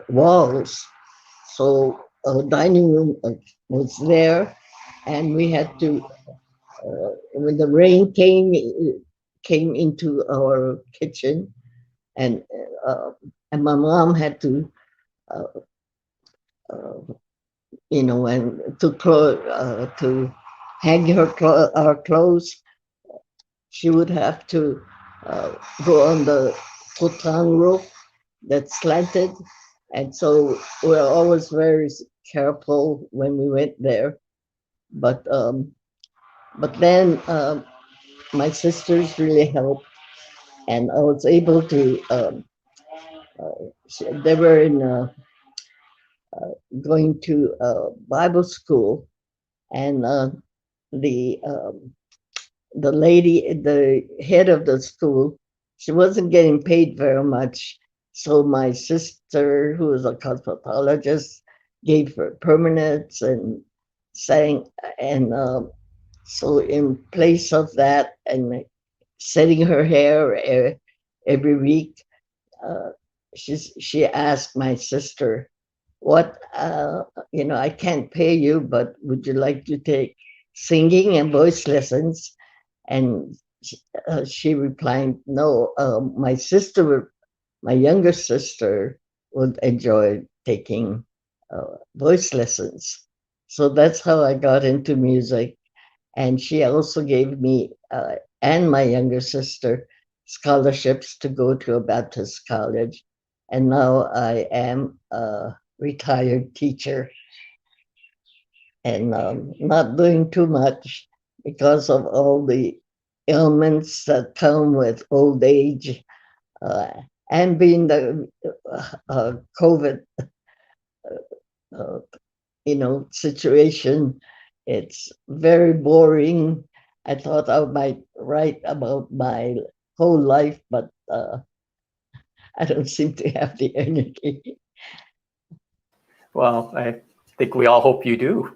walls, so a dining room was there, and we had to when the rain came into our kitchen, and uh, and my mom had to uh, uh, and to hang our clothes, she would have to go on the futon roof that's slanted, and so we're always very careful when we went there. But then my sisters really helped, and I was able to. They were in going to Bible school, and the lady, the head of the school, she wasn't getting paid very much. So my sister, who was a cosmetologist, gave her permanents and sang. And so in place of that, and setting her hair every week, uh, she asked my sister, "What I can't pay you, but would you like to take singing and voice lessons?" And she replied, "No, my younger sister would enjoy taking voice lessons." So that's how I got into music. And she also gave me and my younger sister scholarships to go to a Baptist college. And now I am a retired teacher, and not doing too much because of all the ailments that come with old age, uh, and being the COVID, uh, situation. It's very boring. I thought I might write about my whole life, but I don't seem to have the energy. Well, I think we all hope you do.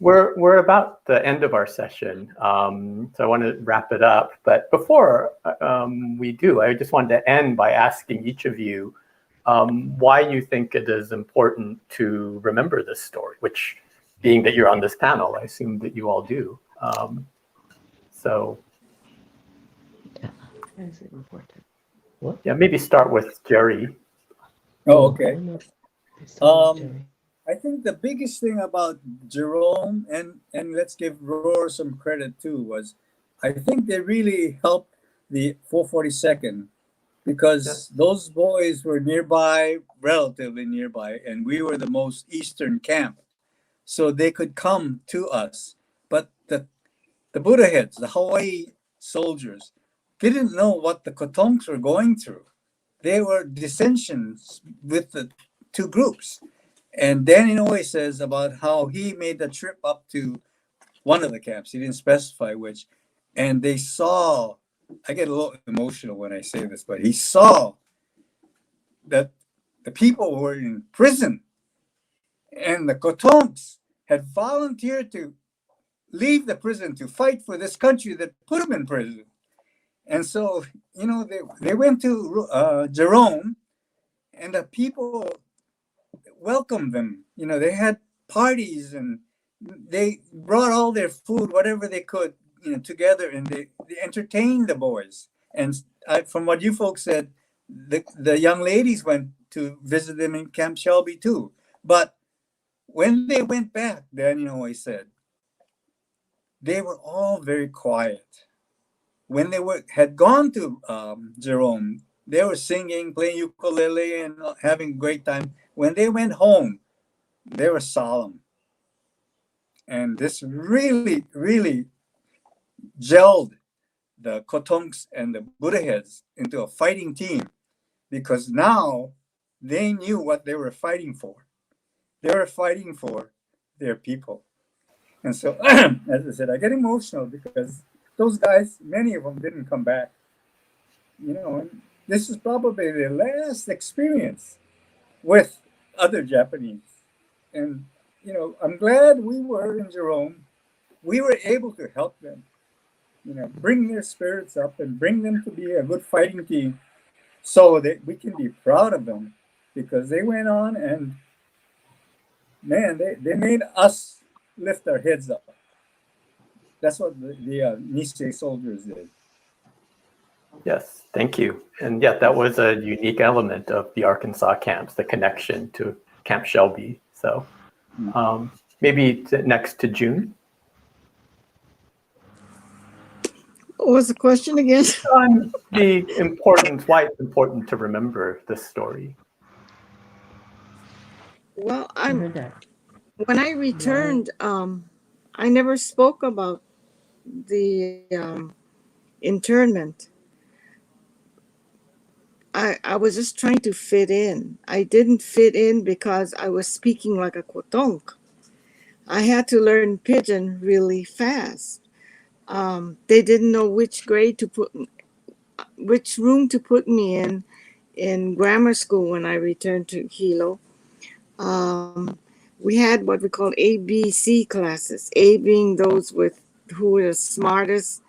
We're about the end of our session, so I want to wrap it up. But before we do, I just wanted to end by asking each of you why you think it is important to remember this story, which, being that you're on this panel, I assume that you all do. So, Is it important? yeah, maybe start with Jerry. Oh, okay. Jerry. I think the biggest thing about Jerome, and let's give Roar some credit too, was I think they really helped the 442nd, because those boys were nearby, relatively nearby, and we were the most eastern camp. So they could come to us. But the Buddha heads, the Hawai'i soldiers, didn't know what the Kotonks were going through. They were dissensions with the two groups. And Dan Inoue says about how he made the trip up to one of the camps. He didn't specify which. And they saw, I get a little emotional when I say this, but he saw that the people were in prison, and the Kotonks had volunteered to leave the prison to fight for this country that put them in prison. And so, they went to Jerome, and the people welcomed them. They had parties, and they brought all their food, whatever they could, together, and they entertained the boys. And from what you folks said, the young ladies went to visit them in Camp Shelby too. But when they went back, then, he said, they were all very quiet. When they had gone to Jerome, they were singing, playing ukulele, and having a great time. When they went home, they were solemn. And this really, really gelled the Kotonks and the Buddha heads into a fighting team, because now they knew what they were fighting for. They were fighting for their people. And so, as I said, I get emotional because those guys, many of them didn't come back. You know, and this is probably their last experience with other Japanese. And, you know, I'm glad we were in Jerome. We were able to help them, you know, bring their spirits up and bring them to be a good fighting team so that we can be proud of them, because they went on and, man, they made us lift our heads up. That's what the Nisei soldiers did. Yes, thank you. And yeah, that was a unique element of the Arkansas camps, the connection to Camp Shelby. So maybe next to June. What was the question again? On the importance, why it's important to remember this story. Well, I heard that. when I returned, I never spoke about the internment. I was just trying to fit in. I didn't fit in because I was speaking like a Kotonk. I had to learn Pidgin really fast. They didn't know which grade to put, which room to put me in grammar school when I returned to Hilo. We had what we call ABC classes, A being those who were the smartest,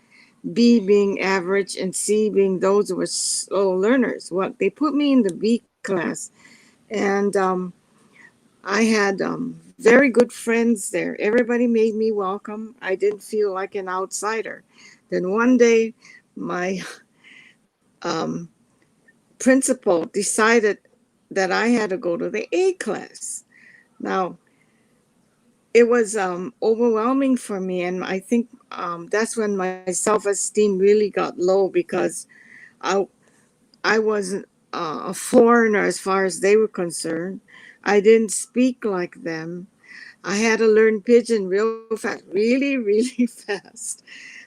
B being average, and C being those who were slow learners. Well, they put me in the B class, and I had very good friends there. Everybody made me welcome. I didn't feel like an outsider. Then one day, my principal decided that I had to go to the A class. Now, it was overwhelming for me, and I think that's when my self-esteem really got low, because I wasn't a foreigner as far as they were concerned. I didn't speak like them. I had to learn Pidgin real fast, really, really fast.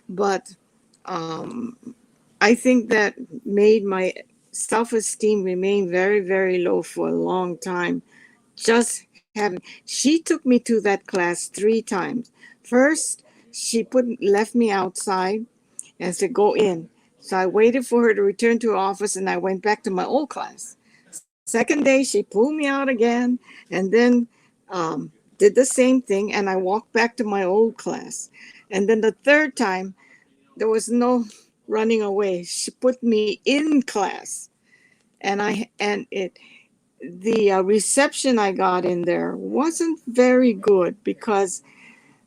But I think that made my self-esteem remain very, very low for a long time. Just having, she took me to that class 3 times. First, she left me outside and said, go in. So I waited for her to return to her office, and I went back to my old class. Second day, she pulled me out again, and then did the same thing, and I walked back to my old class. And then the third time, there was no running away. She put me in class, and the reception I got in there wasn't very good, because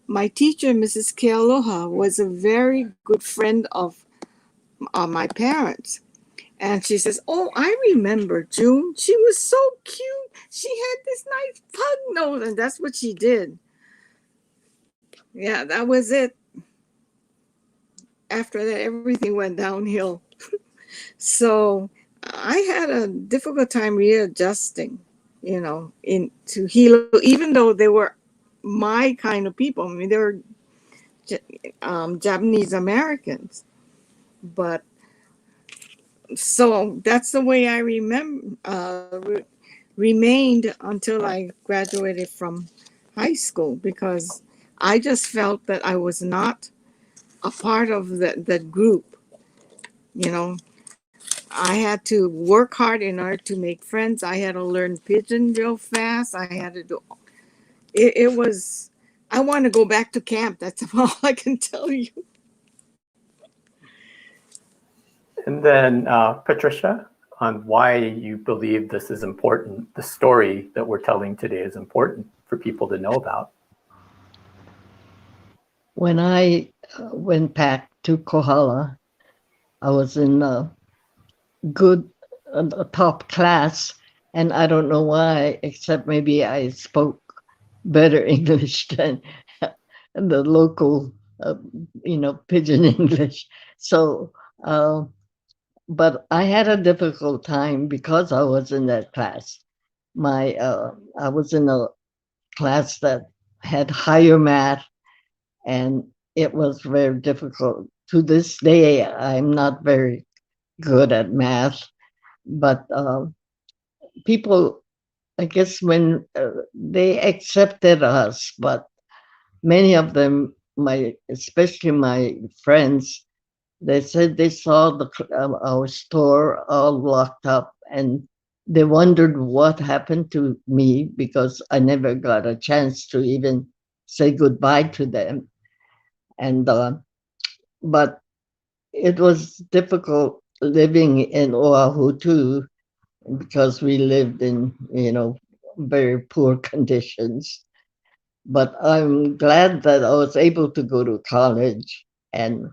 my teacher, Mrs. Kealoha, was a very good friend of my parents. And she says, oh, I remember June. She was so cute. She had this nice pug nose, and that's what she did. Yeah, that was it. After that, everything went downhill. So I had a difficult time readjusting, into Hilo, even though they were my kind of people. I mean, they were Japanese Americans. But so that's the way I remained until I graduated from high school, because I just felt that I was not a part of that group. I had to work hard in order to make friends. I had to learn Pidgin real fast. I had to do it was, I want to go back to camp. That's all I can tell you. And then Patricia, on why you believe this is important, the story that we're telling today is important for people to know about. When I went back to Kohala, I was in a top class, and I don't know why, except maybe I spoke better English than the local uh, pidgin English. So, but I had a difficult time because I was in that class. I was in a class that had higher math, and it was very difficult. To this day, I'm not very good at math, but people, I guess, when they accepted us, but many of them, especially my friends, they said they saw our store all locked up, and they wondered what happened to me because I never got a chance to even say goodbye to them. And but it was difficult living in Oahu too, because we lived in very poor conditions. But I'm glad that I was able to go to college, and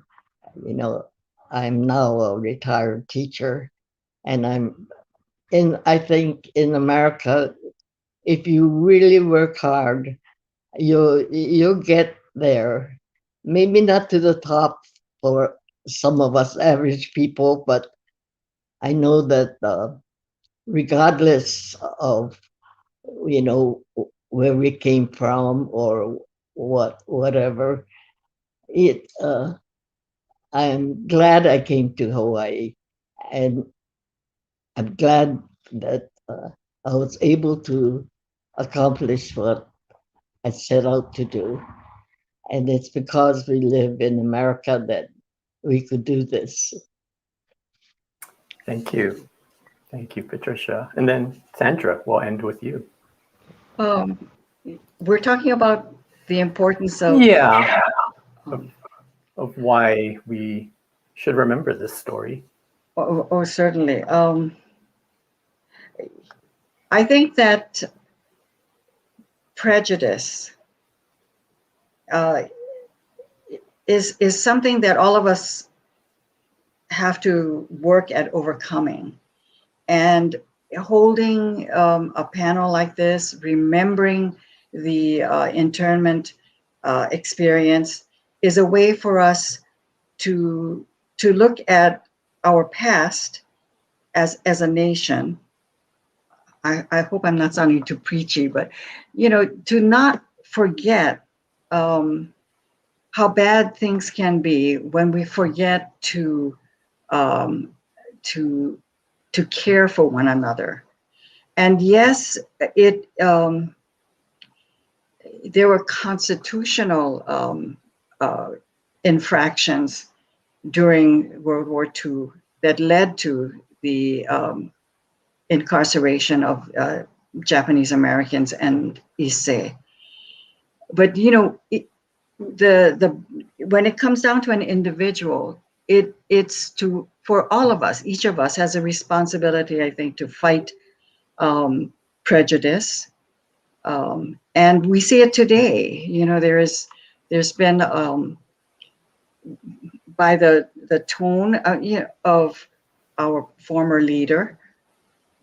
you know I'm now a retired teacher, and I think in America, if you really work hard, you'll get there. Maybe not to the top for some of us average people, but I know that regardless of where we came from or whatever, it I'm glad I came to Hawaii, and I'm glad that I was able to accomplish what I set out to do. And it's because we live in America that we could do this. Thank you. Thank you, Patricia. And then Sandra, we'll end with you. We're talking about the importance of Yeah, of why we should remember this story. Oh, certainly. I think that prejudice is something that all of us have to work at overcoming. And holding a panel like this, remembering the internment experience, is a way for us to look at our past as a nation. I hope I'm not sounding too preachy, but to not forget how bad things can be when we forget to care for one another. And yes, there were constitutional infractions during World War II that led to the incarceration of Japanese Americans and Issei. But when it comes down to an individual, it's for all of us. Each of us has a responsibility, I think, to fight prejudice, and we see it today. There's been by the tone of our former leader,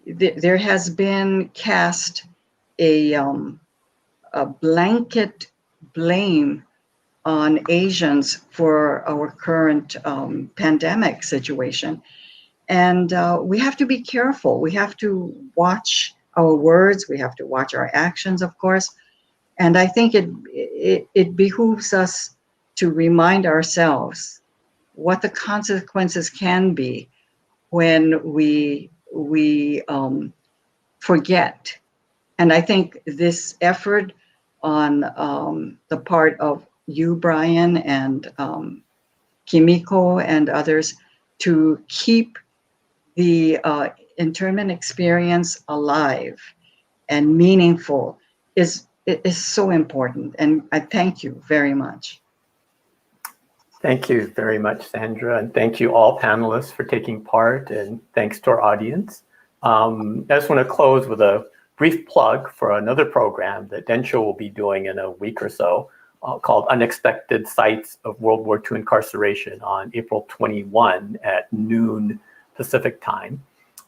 there has been cast a blanket blame on Asians for our current pandemic situation. And we have to be careful. We have to watch our words. We have to watch our actions, of course. And I think it behooves us to remind ourselves what the consequences can be when we forget. And I think this effort on the part of you, Brian, and Kimiko and others to keep the internment experience alive and meaningful is so important. And I thank you very much. Thank you very much, Sandra, and thank you all panelists for taking part, and thanks to our audience. I just want to close with a brief plug for another program that Densho will be doing in a week or so called Unexpected Sites of World War II Incarceration on April 21 at noon Pacific time.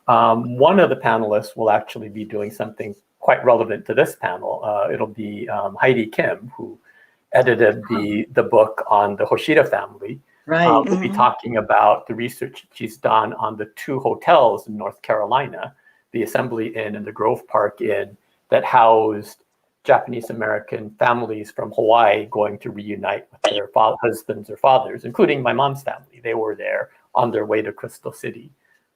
One of the panelists will actually be doing something quite relevant to this panel. It'll be Heidi Kim, who edited the book on the Hoshida family. Right. We'll be talking about the research she's done on the 2 hotels in North Carolina, the Assembly Inn and the Grove Park Inn, that housed Japanese American families from Hawaii going to reunite with their husbands or fathers, including my mom's family. They were there on their way to Crystal City.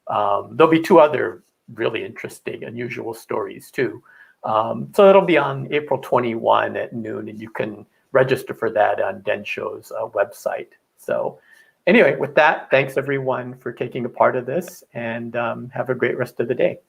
There'll be 2 other really interesting, unusual stories too. So it'll be on April 21 at noon, and you can register for that on Densho's website. So anyway, with that, thanks everyone for taking a part of this, and have a great rest of the day.